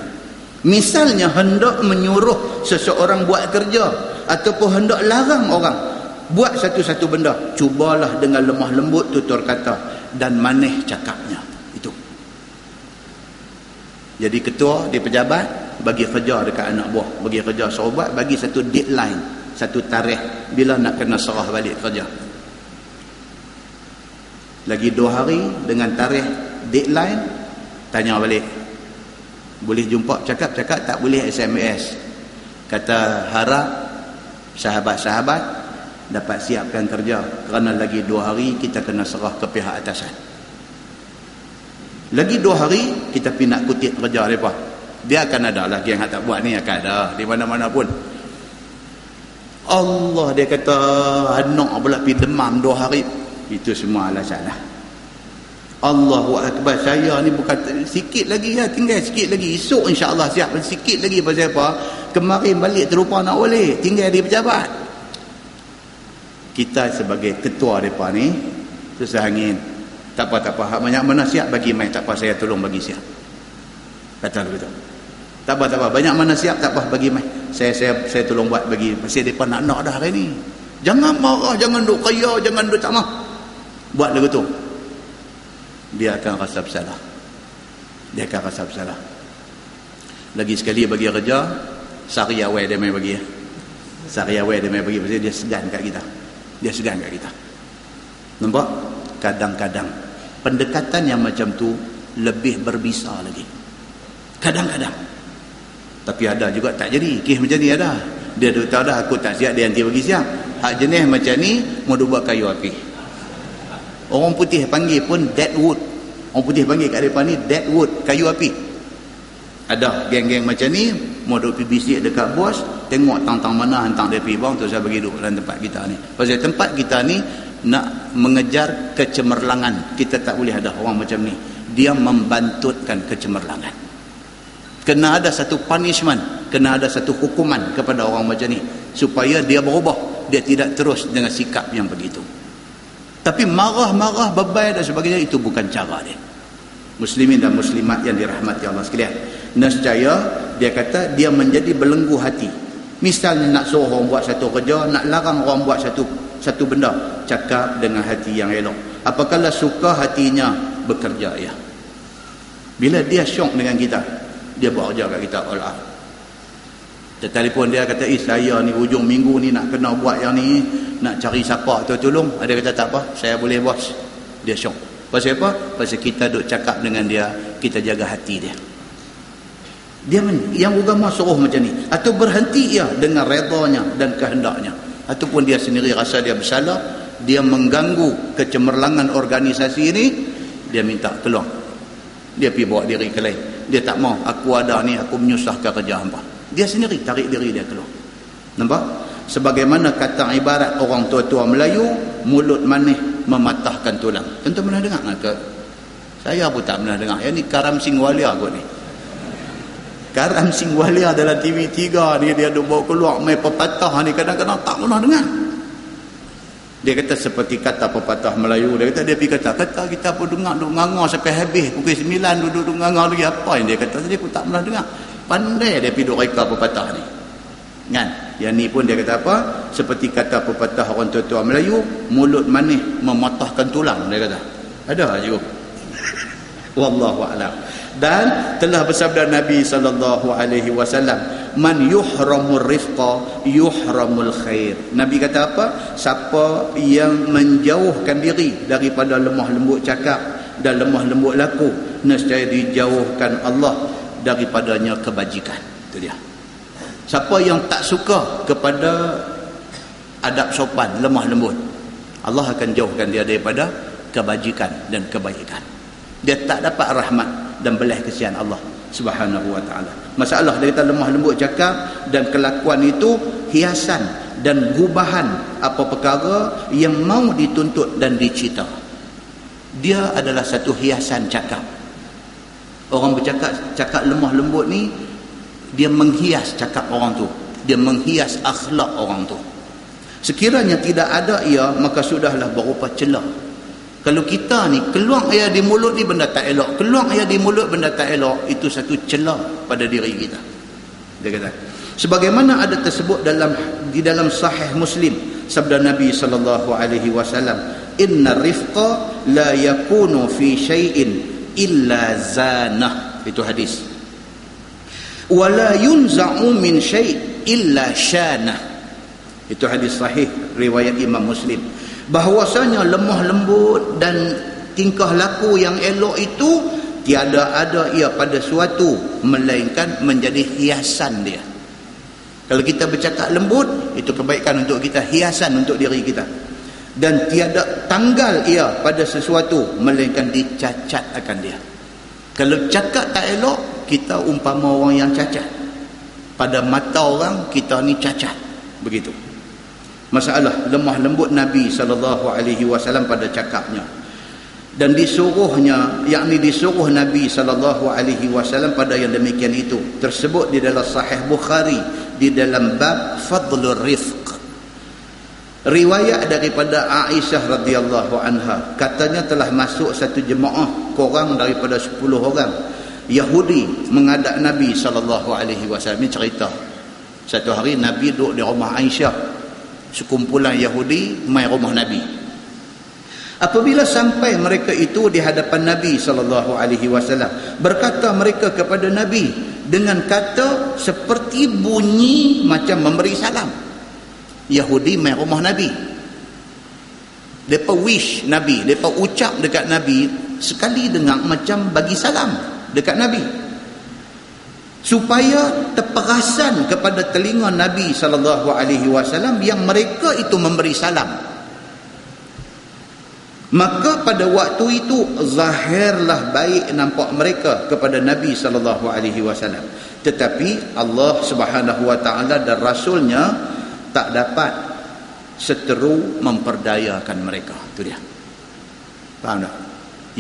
Misalnya hendak menyuruh seseorang buat kerja ataupun hendak larang orang buat satu-satu benda, cubalah dengan lemah lembut tutur kata dan manis cakapnya. Itu. Jadi ketua di pejabat bagi kerja dekat anak buah, bagi kerja sahabat, bagi satu deadline, satu tarikh bila nak kena serah balik kerja. Lagi 2 hari dengan tarikh deadline, tanya balik. Boleh jumpa cakap-cakap, tak boleh SMS. Kata harap sahabat-sahabat dapat siapkan kerja kerana lagi 2 hari kita kena serah ke pihak atasan. Lagi 2 hari kita pergi nak kutip kerja mereka. Dia akan ada lah, yang tak buat ni akan ada di mana-mana pun. Allah, dia kata anak pula pergi demam 2 hari. Itu semua alasan lah. Allahu Akbar, saya ni bukan sikit lagi lah, tinggal sikit lagi. Esok insyaAllah siap sikit lagi. Pasal apa? Kemarin balik terlupa nak boleh, tinggal di pejabat. Kita sebagai ketua mereka ni susah angin. Tak apa, hak banyak mana siap bagi mai, tak apa, saya tolong bagi siap. Kata begitu. Tak apa, banyak mana siap, tak apa, bagi mai. Saya tolong buat bagi. Pasal mereka nak dah hari ni. Jangan marah, jangan duk kaya, jangan duk tak mah. Buat lagu tu. Dia akan rasa bersalah. Lagi sekali bagi kerja, sari awal dia main bagi. Pasal dia segan kat kita. Nampak? Kadang-kadang pendekatan yang macam tu lebih berbisa lagi. Kadang-kadang. Tapi ada juga tak jadi. Kes macam ni ada. Dia tahu dah aku tak siap, dia nanti bagi siap. Hak jenis macam ni mau buat kayu api. Orang putih panggil pun dead wood. Orang putih panggil kat depan ni dead wood, kayu api. Ada geng-geng macam ni mau duk pergi bisik dekat bos, tengok tang-tang mana hantang dia pergi bang tu saya bagi duduk dalam tempat kita ni. Pasal tempat kita ni nak mengejar kecemerlangan. Kita tak boleh ada orang macam ni. Dia membantutkan kecemerlangan. Kena ada satu punishment, kena ada satu hukuman kepada orang macam ni supaya dia berubah, dia tidak terus dengan sikap yang begitu. Tapi marah-marah, bebai dan sebagainya, itu bukan cara dia. Muslimin dan muslimat yang dirahmati Allah sekalian, nescaya dia kata dia menjadi belenggu hati. Misalnya nak suruh orang buat satu kerja, nak larang orang buat satu benda, cakap dengan hati yang elok. Apakala suka hatinya bekerja ya. Bila dia syok dengan kita, dia buat kerja kat kita all out. Dia telefon, dia kata, saya ni hujung minggu ni nak kena buat yang ni, nak cari siapa tu tolong. Dia kata tak apa, saya boleh bos. Dia syok. Pasal apa? Pasal kita duk cakap dengan dia, kita jaga hati dia. Yang agama suruh macam ni, atau berhenti ia dengan redanya dan kehendaknya, ataupun dia sendiri rasa dia bersalah, dia mengganggu kecemerlangan organisasi ini, dia minta keluar, dia pergi bawa diri ke lain. Dia tak mau, aku ada ni, aku menyusahkan kerja hamba, dia sendiri tarik diri dia keluar. Nampak? Sebagaimana kata ibarat orang tua-tua Melayu, mulut manis mematahkan tulang. Tentu pernah dengar ke? Saya pun tak pernah dengar. Yang ni Karam Singwalia kot ni. Karam Singwalia dalam TV3 ni, dia ada bawa keluar main pepatah ni, kadang-kadang tak pernah dengar. Dia kata seperti kata pepatah Melayu. Dia kata, dia pergi kata kita pun dengar, duduk nganga sampai habis pukul 9, duduk nganga lagi. Apa yang dia kata? Dia pun tak pernah dengar. Pandai dia pergi duduk reka pepatah ni kan. Yang ni pun dia kata apa? Seperti kata pepatah orang tua-tua Melayu, mulut manis mematahkan tulang, dia kata. Ada juga. Wallahu a'lam. Dan telah bersabda Nabi SAW, man yuhramur rifqa yuhramul khair. Nabi kata apa? Siapa yang menjauhkan diri daripada lemah lembut cakap dan lemah lembut laku, nescaya dijauhkan Allah daripadanya kebajikan. Itu dia. Siapa yang tak suka kepada adab sopan, lemah lembut, Allah akan jauhkan dia daripada kebajikan dan kebaikan. Dia tak dapat rahmat dan belas kesian Allah Subhanahu wa ta'ala. Masalah dia kata lemah lembut cakap dan kelakuan itu hiasan dan gubahan apa perkara yang mau dituntut dan dicita. Dia adalah satu hiasan cakap. Orang cakap lemah lembut ni, dia menghias cakap orang tu, dia menghias akhlak orang tu. Sekiranya tidak ada ia, maka sudahlah berupa celah. Kalau kita ni keluar air di mulut ni benda tak elok, keluar air di mulut benda tak elok, itu satu celah pada diri kita. Dia kata, sebagaimana ada tersebut di dalam sahih Muslim, sabda Nabi SAW, inna rifqa la yakunu fi syai'in illa zanah. Itu hadis. Wala yunza'u min syai' illa syanah. Itu hadis sahih riwayat Imam Muslim. Bahwasanya lemah lembut dan tingkah laku yang elok itu tiada ada ia pada suatu, melainkan menjadi hiasan dia. Kalau kita bercakap lembut, itu kebaikan untuk kita, hiasan untuk diri kita. Dan tiada tanggal ia pada sesuatu, melainkan dicacat akan dia. Kalau cakap tak elok, kita umpama orang yang cacat. Pada mata orang, kita ni cacat. Begitu. Masalah lemah lembut Nabi SAW pada cakapnya. Dan disuruhnya, yakni disuruh Nabi SAW pada yang demikian itu. Tersebut di dalam Sahih Bukhari, di dalam bab Fadlur Rifq. Riwayat daripada Aisyah radhiyallahu anha, katanya telah masuk satu jemaah kurang daripada 10 orang Yahudi menghadap Nabi SAW. Ini cerita. Satu hari Nabi duduk di rumah Aisyah, sekumpulan Yahudi mai rumah Nabi. Apabila sampai mereka itu di hadapan Nabi SAW, berkata mereka kepada Nabi dengan kata seperti bunyi macam memberi salam. Yahudi mai rumah Nabi, mereka wish Nabi, mereka ucap dekat Nabi sekali dengar macam bagi salam dekat Nabi, supaya terperasan kepada telinga Nabi SAW yang mereka itu memberi salam. Maka pada waktu itu zahirlah baik nampak mereka kepada Nabi SAW, tetapi Allah Subhanahu wa ta'ala dan Rasulnya tak dapat seteru memperdayakan mereka. Itu dia. Faham tak?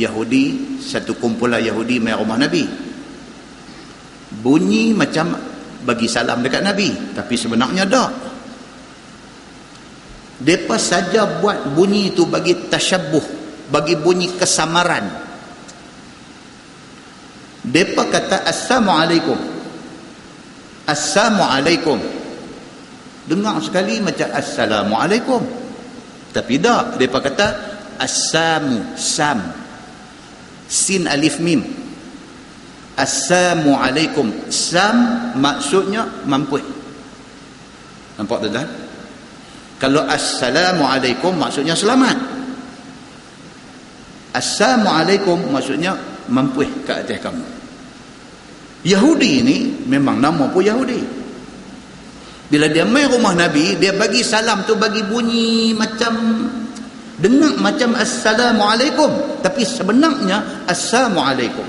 Yahudi, satu kumpulan Yahudi mai rumah Nabi, bunyi macam bagi salam dekat Nabi, tapi sebenarnya tak. Mereka saja buat bunyi itu bagi tasyabuh, bagi bunyi kesamaran. Mereka kata Assalamualaikum, Assalamualaikum. Dengar sekali macam Assalamualaikum, tapi tak. Mereka kata Assamu, Sam, Sin Alif Mim. Assalamualaikum, Sam maksudnya mampu. Nampak tuan-tuan? Kalau Assalamualaikum maksudnya selamat, Assalamualaikum maksudnya mampu ke atas kamu. Yahudi ni memang nama pun Yahudi. Bila dia main rumah Nabi, dia bagi salam tu bagi bunyi macam dengar macam Assalamualaikum, tapi sebenarnya Assalamualaikum.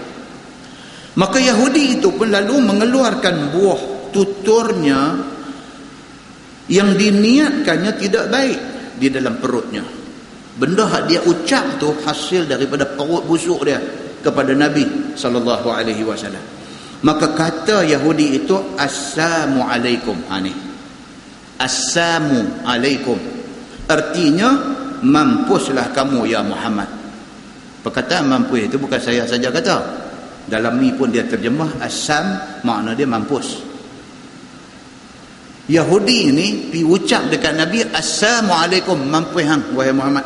Maka Yahudi itu pun lalu mengeluarkan buah tuturnya yang diniatkannya tidak baik di dalam perutnya. Benda yang dia ucap tu hasil daripada perut busuk dia kepada Nabi SAW. Maka kata Yahudi itu Assalamualaikum. Ni Assalamualaikum artinya mampuslah kamu ya Muhammad. Perkataan mampus itu bukan saya saja kata. Dalam ni pun dia terjemah Assam, makna dia mampus. Yahudi ni pi ucap dekat Nabi Assalamualaikum, mampus hang wahai Muhammad.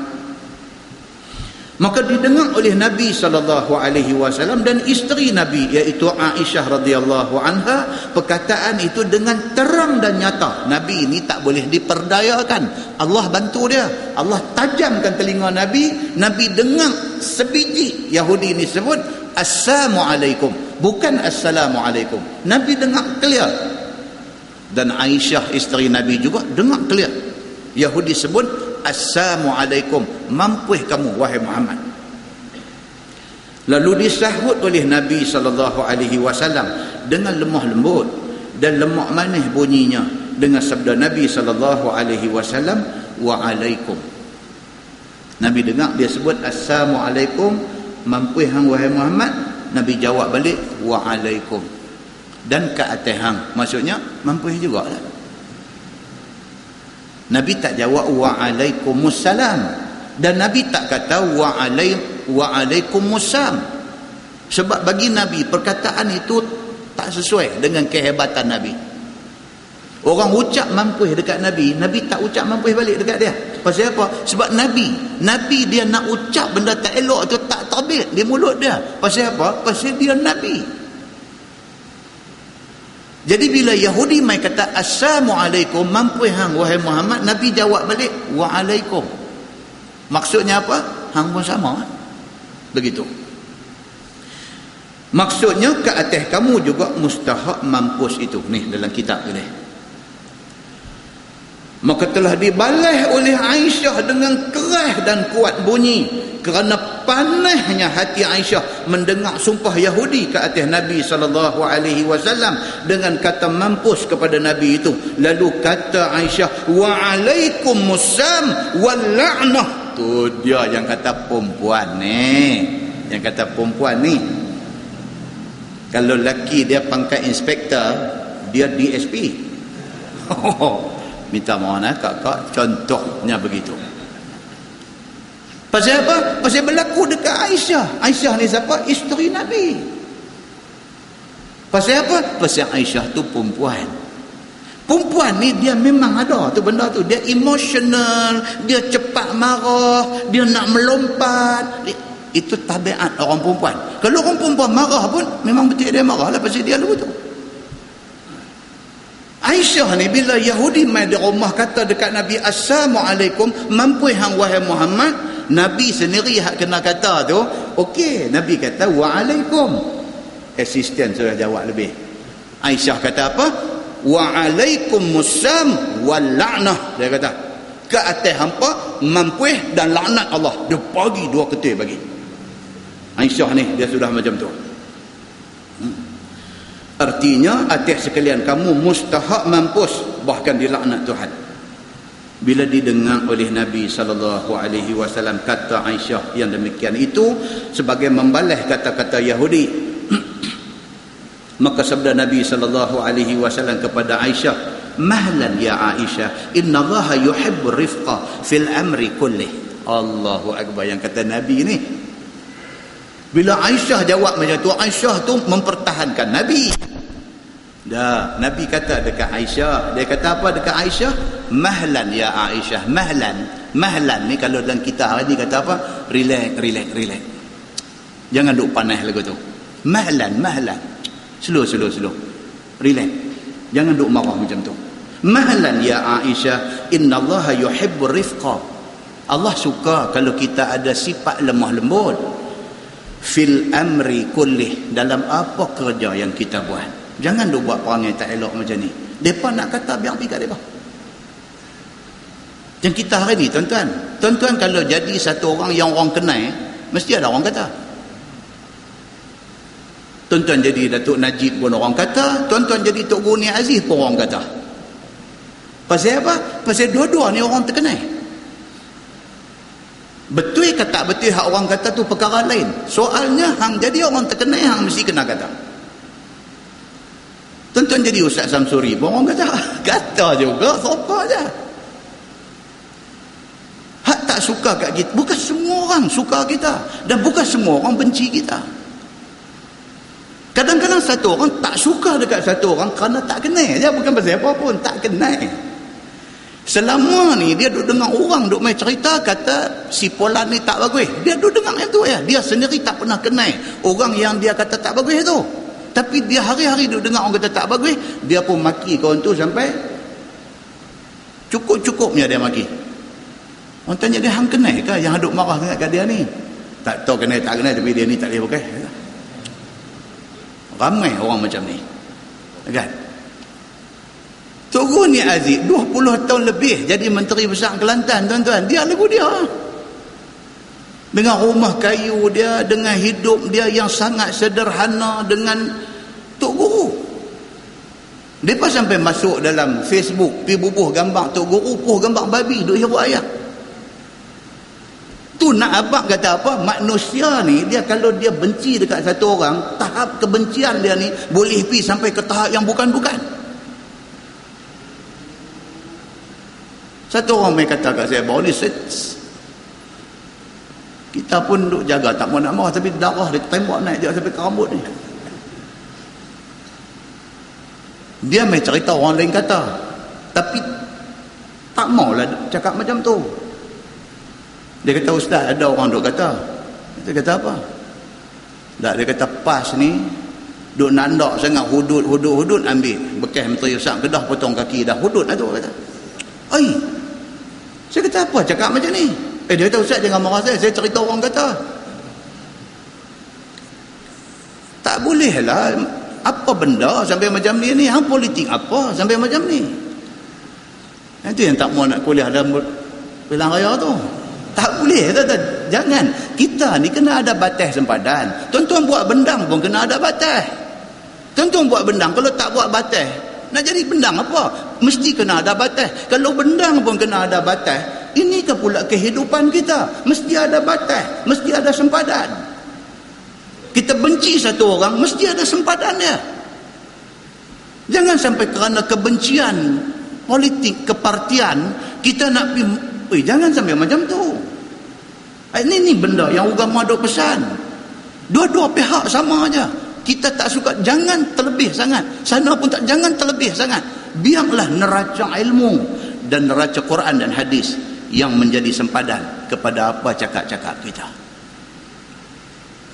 Maka didengar oleh Nabi SAW dan isteri Nabi iaitu Aisyah radhiyallahu anha perkataan itu dengan terang dan nyata. Nabi ini tak boleh diperdayakan. Allah bantu dia. Allah tajamkan telinga Nabi. Nabi dengar sebiji Yahudi ini sebut Assalamualaikum, bukan Assalamualaikum. Nabi dengar clear. Dan Aisyah isteri Nabi juga dengar clear. Yahudi sebut Assalamualaikum, mampus kamu wahai Muhammad. Lalu disahut oleh Nabi SAW dengan lemah lembut dan lemak manis bunyinya dengan sabda Nabi SAW, wa'alaikum. Nabi dengar dia sebut Assalamualaikum, mampus hang wahai Muhammad. Nabi jawab balik wa'alaikum, dan ke atas hang, maksudnya mampus juga lah. Nabi tak jawab wa'alaikumussalam, dan Nabi tak kata wa'alaikumussalam, sebab bagi Nabi perkataan itu tak sesuai dengan kehebatan Nabi. Orang ucap mampus dekat Nabi, Nabi tak ucap mampus balik dekat dia. Pasal apa? Sebab Nabi dia nak ucap benda tak elok tu tak terbit di mulut dia. Pasal apa? Pasal dia Nabi. Jadi bila Yahudi mai kata Assalamualaikum, mampus hang wahai Muhammad, Nabi jawab balik wa'alaikum. Maksudnya apa? Hang pun sama. Begitu. Maksudnya ke atas kamu juga mustahak mampus itu. Ni dalam kitab ini. Maka telah dibalas oleh Aisyah dengan keras dan kuat bunyi kerana panasnya hati Aisyah mendengar sumpah Yahudi ke atas Nabi SAW dengan kata mampus kepada Nabi itu. Lalu kata Aisyah, wa'alaikumussalam wal la'nah. Tu dia yang kata perempuan ni. Yang kata perempuan ni, kalau lelaki dia pangkat inspektor, dia DSP. Minta mohon kakak, contohnya begitu. Pasal apa? Pasal berlaku dekat Aisyah. Aisyah ni siapa? Isteri Nabi. Pasal apa? Pasal Aisyah tu perempuan. Perempuan ni dia memang ada tu benda tu. Dia emotional, dia cepat marah, dia nak melompat. Itu tabiat orang perempuan. Kalau orang perempuan marah pun memang betul dia marah lah, pasal dia lalu tu. Aisyah ni bila Yahudi mai di rumah kata dekat Nabi Assalamualaikum, mampus hang wahai Muhammad, Nabi sendiri hak kena kata tu, okey, Nabi kata wa'alaikum. Asisten sudah jawab lebih. Aisyah kata apa? Wa'alaikumussalam wal la'nah. Dia kata ke atas hampa mampus dan laknat Allah. Dia bagi dua ketul bagi. Aisyah ni dia sudah macam tu. Artinya atas sekalian kamu mustahak mampus, bahkan dilaknat Tuhan. Bila didengar oleh Nabi SAW kata Aisyah yang demikian itu sebagai membalas kata-kata Yahudi, maka sabda Nabi SAW kepada Aisyah, mahlan ya Aisyah, inna Allaha yuhibbur rifqa fil amri kullih. Allahu Akbar. Yang kata Nabi ni, bila Aisyah jawab macam tu, Aisyah tu mempertahankan Nabi. Dah, Nabi kata dekat Aisyah, dia kata apa dekat Aisyah? Mahlan ya Aisyah. Mahlan ni kalau dalam kita hari ni kata apa? Relax. Jangan duk panas lagu tu. Mahlan. Slow. Relax. Jangan duk marah macam tu. Mahlan ya Aisyah, innallaha yuhibbur rifqa. Allah suka kalau kita ada sifat lemah lembut. fil amri kullih, dalam apa kerja yang kita buat. Jangan duk buat perangai tak elok macam ni. Depa nak kata biar pergi kat depa. Yang kita hari ni tuan-tuan kalau jadi satu orang yang orang kenal, mesti ada orang kata. Tuan-tuan jadi Datuk Najib pun orang kata, tuan-tuan jadi Tok Guru Ni Aziz pun orang kata. Pasal apa? Pasal dua-dua ni orang terkenal. Betul ke tak betul hak orang kata tu perkara lain. Soalnya hang jadi orang terkenal, hang mesti kena kata. Tuan-tuan jadi Ustaz Samsuri pun orang kata. Kata juga, sopa je. Hak tak suka kat kita, bukan semua orang suka kita, dan bukan semua orang benci kita. Kadang-kadang satu orang tak suka dekat satu orang kerana tak kenal je, bukan pasal apa pun, tak kenal. Selama ni dia duk dengar orang duk main cerita kata si Polan ni tak bagus, dia duk dengar yang tu ya. Dia sendiri tak pernah kenal orang yang dia kata tak bagus tu, tapi dia hari-hari duk dengar orang kata tak bagus, dia pun maki kawan tu sampai cukup-cukupnya dia maki. Orang tanya dia, hang kenal ke yang duk marah sangat kat dia ni? Tak tahu kenal tak kenal, tapi dia ni tak boleh pakai. Ramai orang macam ni, kan? Tok Guru Ni Aziz 20 tahun lebih jadi Menteri Besar Kelantan, tuan-tuan. Dia lagu dia, dengan rumah kayu dia, dengan hidup dia yang sangat sederhana dengan Tok Guru. Mereka sampai masuk dalam Facebook, pergi bubuh gambar Tok Guru, puh gambar babi duk hirup ayam. Tu nak abang kata apa? Manusia ni, dia kalau dia benci dekat satu orang, tahap kebencian dia ni boleh pergi sampai ke tahap yang bukan-bukan. Satu orang main kata kat saya, baru ni kita pun duk jaga tak mau nak marah, tapi darah dia tembak naik dia sampai ke rambut ni. Dia main cerita orang lain kata, tapi tak maulah cakap macam tu. Dia kata, Ustaz, ada orang duk kata. Dia kata apa? Tak, dia kata PAS ni duk nandak sangat, hudud ambil bekas Menteri Besar Kedah, potong kaki dah hudud lah tu. Kata, ai, saya kata apa cakap macam ni? Dia kata, Ustaz jangan marah saya cerita orang kata. Tak boleh lah, apa benda sampai macam ni, hang politik apa sampai macam ni? Itu yang tak mau nak kuliah dalam pilihan raya tu. Tak boleh, jangan. Kita ni kena ada batas sempadan. Tuan-tuan buat bendang pun kena ada batas. Tuan-tuan buat bendang, kalau tak buat batas, nak jadi bendang apa? Mesti kena ada batas. Kalau bendang pun kena ada batas, ini ke pula kehidupan kita? Mesti ada batas, mesti ada sempadan. Kita benci satu orang, mesti ada sempadan dia. Jangan sampai kerana kebencian politik, kepartian, kita nak pergi. Jangan sampai macam tu. Ini benda yang agama duk pesan. Dua-dua pihak sama aja. Kita tak suka, jangan terlebih sangat. Sana pun tak, jangan terlebih sangat. Biarlah neraca ilmu dan neraca Quran dan hadis yang menjadi sempadan kepada apa cakap-cakap kita.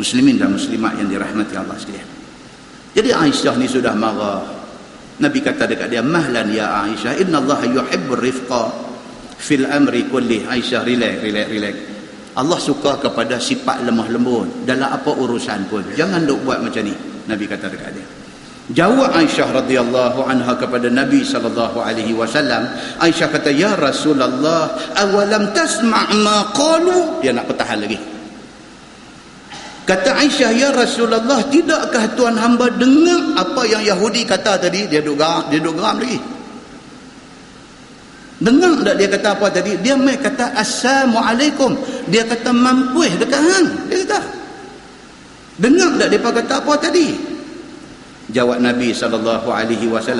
Muslimin dan muslimat yang dirahmati Allah sekalian. Jadi Aisyah ni sudah marah. Nabi kata dekat dia, mahlan ya Aisyah, inna Allah yuhibbur rifqa fil amri kulli. Aisyah, relax. Allah suka kepada sifat lemah lembut dalam apa urusan pun. Jangan duk buat macam ni, Nabi kata dekat dia. Jawab Aisyah radhiyallahu anha kepada Nabi sallallahu alaihi wasallam. Aisyah kata, ya Rasulullah, awalam tasma' ma qalu? Dia nak pertahan lagi. Kata Aisyah, ya Rasulullah, tidakkah tuan hamba dengar apa yang Yahudi kata tadi? Dia duk geram lagi. Dengar tak dia kata apa tadi? Dia mai kata assalamualaikum. Dia kata mampuih dekat hang. Dia kata, dengar tak dia kata apa tadi? Jawab Nabi SAW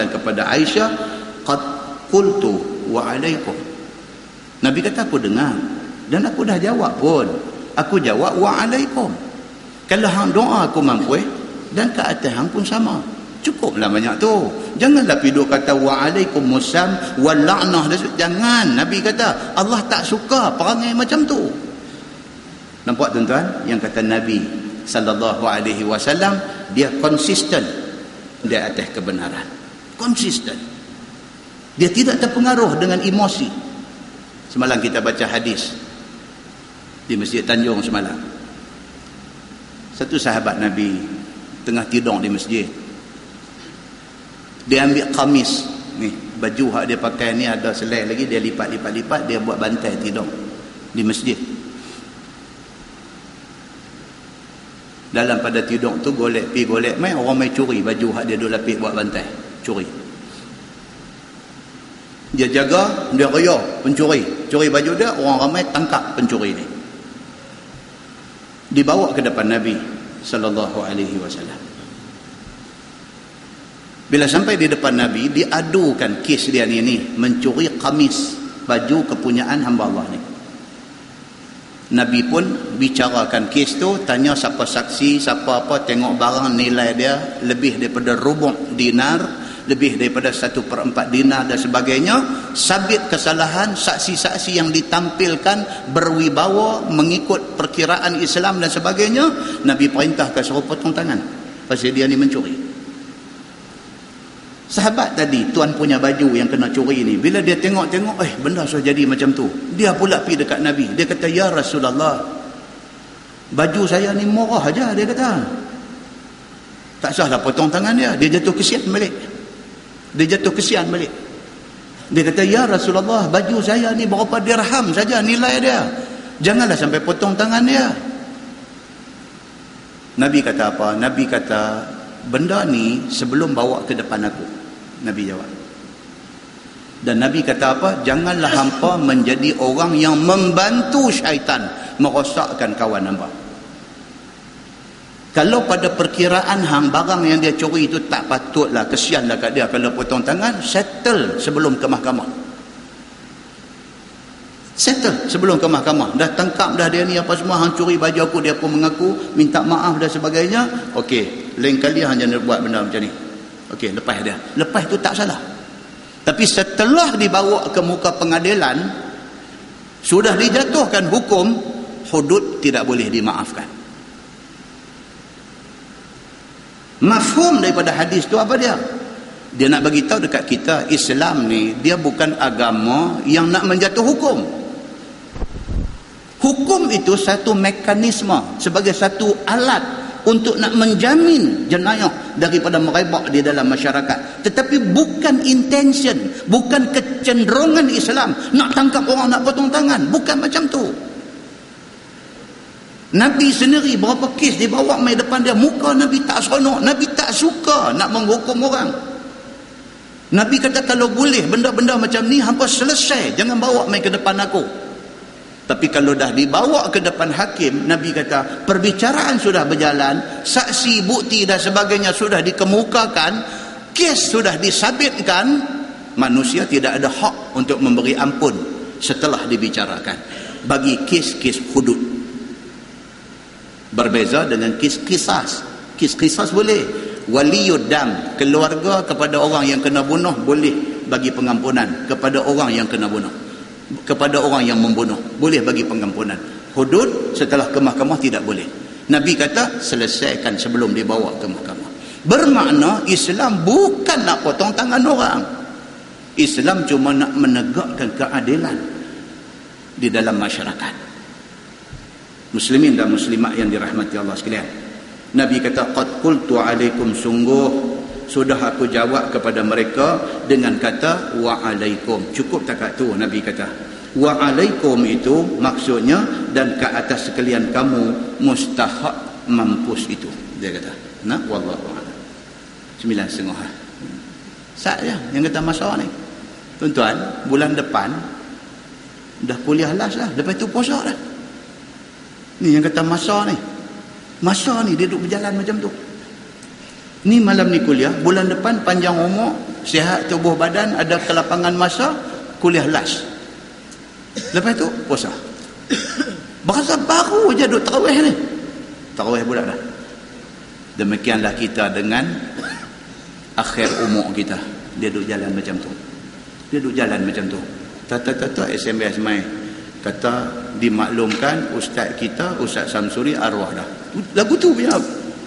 kepada Aisyah, qad qultu wa alaikum. Nabi kata, aku dengar dan aku dah jawab pun. Aku jawab wa alaikum. Kalau hang doa aku mampuih, dan ke atas hang pun sama. Cukuplah banyak tu. Janganlah piduk kata wa'alaikumussalam wal la'nah. Jangan. Nabi kata Allah tak suka perangai macam tu. Nampak tuan-tuan? Yang kata Nabi sallallahu alaihi wasallam, dia konsisten di atas kebenaran. Konsisten. Dia tidak terpengaruh dengan emosi. Semalam kita baca hadis di Masjid Tanjung semalam. Satu sahabat Nabi tengah tidur di masjid. Dia ambil kamis ni, baju hak dia pakai ni ada selai lagi, dia lipat, dia buat bantai tidur di masjid. Dalam pada tidur tu golek pi golek mai, orang mai curi baju hak dia duk lapis buat bantai, curi. Dia jaga, dia royak pencuri, curi baju dia, orang ramai tangkap pencuri ni. Dibawa ke depan Nabi sallallahu alaihi wasallam. Bila sampai di depan Nabi, diadukan kes dia ni mencuri kamis, baju kepunyaan hamba Allah ni. Nabi pun bicarakan kes tu, tanya siapa saksi, siapa apa, tengok barang nilai dia lebih daripada rubu' dinar, lebih daripada 1/4 dinar dan sebagainya. Sabit kesalahan, saksi-saksi yang ditampilkan berwibawa mengikut perkiraan Islam dan sebagainya. Nabi perintahkan suruh potong tangan pasal dia ni mencuri. Sahabat tadi, tuan punya baju yang kena curi ni, bila dia tengok-tengok, benda sudah jadi macam tu, dia pula pergi dekat Nabi. Dia kata, ya Rasulullah, baju saya ni murah aja. Dia kata, tak sahlah potong tangan dia. Dia jatuh kesian balik. Dia kata, ya Rasulullah, baju saya ni berapa dirham saja nilai dia, janganlah sampai potong tangan dia. Nabi kata apa? Nabi kata, benda ni sebelum bawa ke depan aku. Nabi jawab. Dan Nabi kata apa? Janganlah hampa menjadi orang yang membantu syaitan merosakkan kawan hampa. Kalau pada perkiraan hang barang yang dia curi itu tak patutlah, kesianlah kat dia kalau potong tangan, settle sebelum ke mahkamah. Settle sebelum ke mahkamah. Dah tangkap dah dia ni apa semua, hang curi baju aku, dia pun mengaku, minta maaf dan sebagainya. Okey, lain kali hang jangan buat benda macam ni. Okey, lepas dia. Lepas tu tak salah. Tapi setelah dibawa ke muka pengadilan, sudah dijatuhkan hukum, hudud tidak boleh dimaafkan. Mafhum daripada hadis tu apa dia? Dia nak bagi tahu dekat kita, Islam ni dia bukan agama yang nak menjatuh hukum. Hukum itu satu mekanisme, sebagai satu alat untuk nak menjamin jenayah daripada merebak di dalam masyarakat. Tetapi bukan intention, bukan kecenderungan Islam nak tangkap orang, nak potong tangan. Bukan macam tu. Nabi sendiri berapa kes dibawa mai depan dia, muka Nabi tak seronok, Nabi tak suka nak menghukum orang. Nabi kata, kalau boleh benda-benda macam ni hampa selesai, jangan bawa mai ke depan aku. Tapi kalau dah dibawa ke depan hakim, Nabi kata perbicaraan sudah berjalan, saksi, bukti dan sebagainya sudah dikemukakan, kes sudah disabitkan, manusia tidak ada hak untuk memberi ampun setelah dibicarakan. Bagi kes-kes hudud. Berbeza dengan kes qisas. Kes qisas boleh. Waliyud dam, keluarga kepada orang yang kena bunuh boleh bagi pengampunan kepada orang yang kena bunuh, kepada orang yang membunuh boleh bagi pengampunan. Hudud setelah ke mahkamah tidak boleh. Nabi kata selesaikan sebelum dibawa ke mahkamah. Bermakna Islam bukan nak potong tangan orang. Islam cuma nak menegakkan keadilan di dalam masyarakat. Muslimin dan muslimat yang dirahmati Allah sekalian, Nabi kata, qad qultu alaikum, sungguh sudah aku jawab kepada mereka dengan kata wa alaikum. Cukup tak kat tu? Nabi kata wa alaikum itu maksudnya dan ke atas sekalian kamu mustahak mampus itu. Dia kata, nak wallahu a'lam. 9.5 saja yang kata masa ni. Tuan-tuan, bulan depan dah kuliah las dah, lepas tu puasa dah. Ni yang kata masa ni. Masa ni dia duduk berjalan macam tu. Ni malam ni kuliah, bulan depan panjang umur, sihat tubuh badan, ada kelapangan masa, kuliah last. Lepas tu puasa. Berasa baru je duduk tarawih ni. Tarawih pula dah. Demikianlah kita dengan akhir umur kita. Dia duduk jalan macam tu. Dia duduk jalan macam tu. Tata-tata SMS mai. Kata dimaklumkan ustaz kita, Ustaz Samsuri arwah dah. Lagu tu punya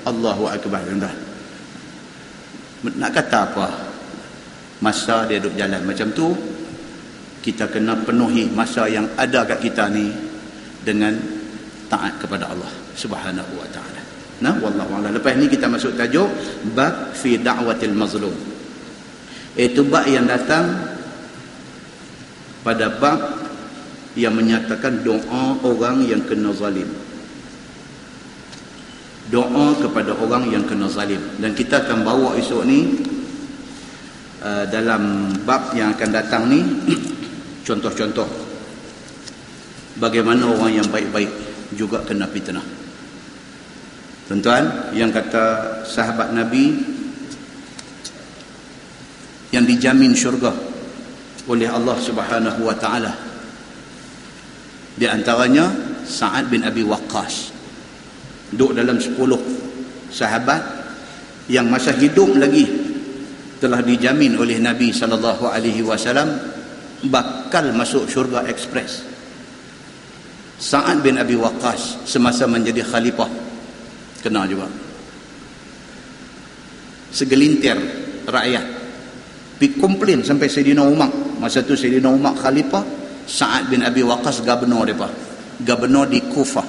Allahu Akbar. Nak kata apa? Masa dia duduk jalan macam tu, kita kena penuhi masa yang ada kat kita ni dengan taat kepada Allah Subhanahu wa ta'ala. Nah, wallahu a'lam. Lepas ni kita masuk tajuk bab fi da'watil mazlum. Itu bab yang datang pada bab yang menyatakan doa orang yang kena zalim. Doa kepada orang yang kena zalim. Dan kita akan bawa esok ni dalam bab yang akan datang ni contoh-contoh bagaimana orang yang baik-baik juga kena fitnah. Tuan-tuan, yang kata sahabat Nabi yang dijamin syurga oleh Allah Subhanahu wa taala, di antaranya Sa'ad bin Abi Waqqas, duduk dalam 10 sahabat yang masa hidup lagi telah dijamin oleh Nabi sallallahu alaihi wasallam bakal masuk syurga ekspres. Sa'ad bin Abi Waqqas semasa menjadi khalifah kena juga. Segelintir rakyat pergi komplain sampai Sayyidina Umar. Masa tu Sayyidina Umar khalifah, Sa'ad bin Abi Waqqas gubernur mereka, gubernur di Kufah.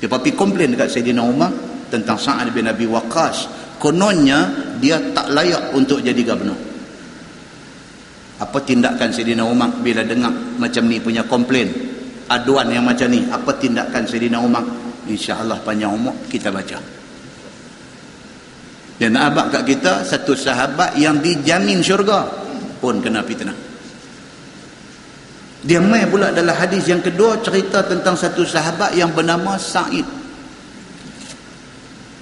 Dia pergi komplain dekat Sayyidina Umar tentang Sa'ad bin Abi Waqqas. Kononnya dia tak layak untuk jadi gubernur. Apa tindakan Sayyidina Umar bila dengar macam ni punya komplain, aduan yang macam ni? Apa tindakan Sayyidina Umar? InsyaAllah panjang umur kita baca. Dan abang kat kita satu sahabat yang dijamin syurga pun kena fitnah. Dia mai pula dalam hadis yang kedua cerita tentang satu sahabat yang bernama Sa'id,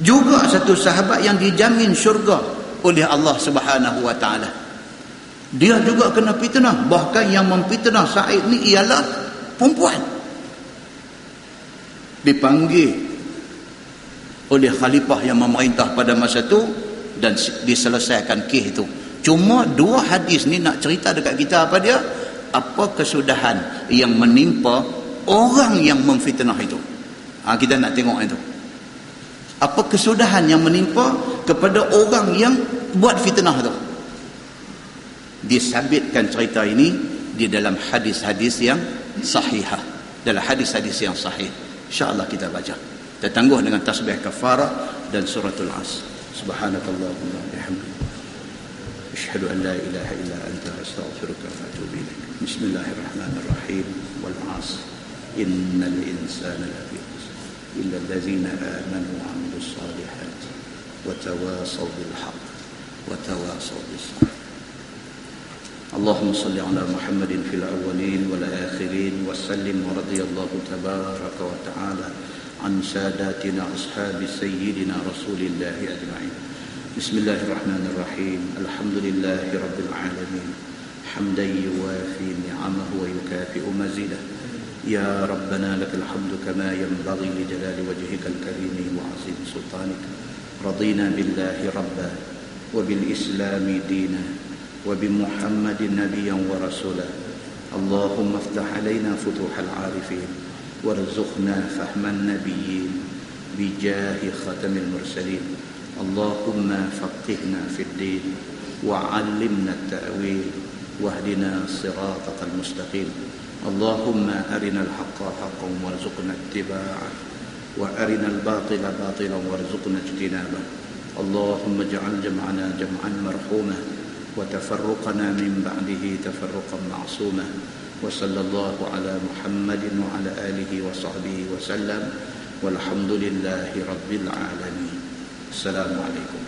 juga satu sahabat yang dijamin syurga oleh Allah Subhanahu wa taala. Dia juga kena fitnah. Bahkan yang memfitnah Sa'id ni ialah perempuan. Dipanggil oleh khalifah yang memerintah pada masa tu dan diselesaikan kes itu. Cuma 2 hadis ni nak cerita dekat kita apa dia? Apa kesudahan yang menimpa orang yang memfitnah itu. Kita nak tengok itu. Apa kesudahan yang menimpa kepada orang yang buat fitnah itu. Disabitkan cerita ini di dalam hadis-hadis yang sahihah. Dalam hadis-hadis yang sahih. InsyaAllah kita baca. Kita tangguh dengan tasbih kafarah dan suratul As. Subhanakallahumma bihamdika, asyhadu an la ilaha illa anta, astaghfiruka wa atubu ilaik. Bismillahirrahmanirrahim. Wal 'asr innal insana lafi khusr illa allazina amanu wa 'amilus salihati wa tawasaw bil haqq wa tawasaw bis sabr. اللهم صل على محمد في الأولين والآخرين وسلم ورضي الله تبارك وتعالى عن ساداتنا أصحاب سيدنا رسول الله أجمعين. بسم الله الرحمن الرحيم. الحمد لله رب العالمين حمدا يوافي نعمه ويكافئ مزيده. يا ربنا لك الحمد كما ينبغي لجلال وجهك الكريم وعظيم سلطانك. رضينا بالله ربا وبالإسلام دينا وبمحمد نبيا ورسولا. اللهم افتح علينا فتوح العارفين وارزقنا فهم النبيين بجاه ختم المرسلين. اللهم فقهنا في الدين وعلمنا التأويل واهدنا صراطك المستقيم. اللهم أرنا الحق حقا وارزقنا اتباعه وأرنا الباطل باطلا وارزقنا اجتنابه. اللهم اجعل جمعنا جمعا مرحوما وتفرقنا من بعده تفرقا معصوما. وصلى الله على محمد وعلى آله وصحبه وسلم والحمد لله رب العالمين. السلام عليكم.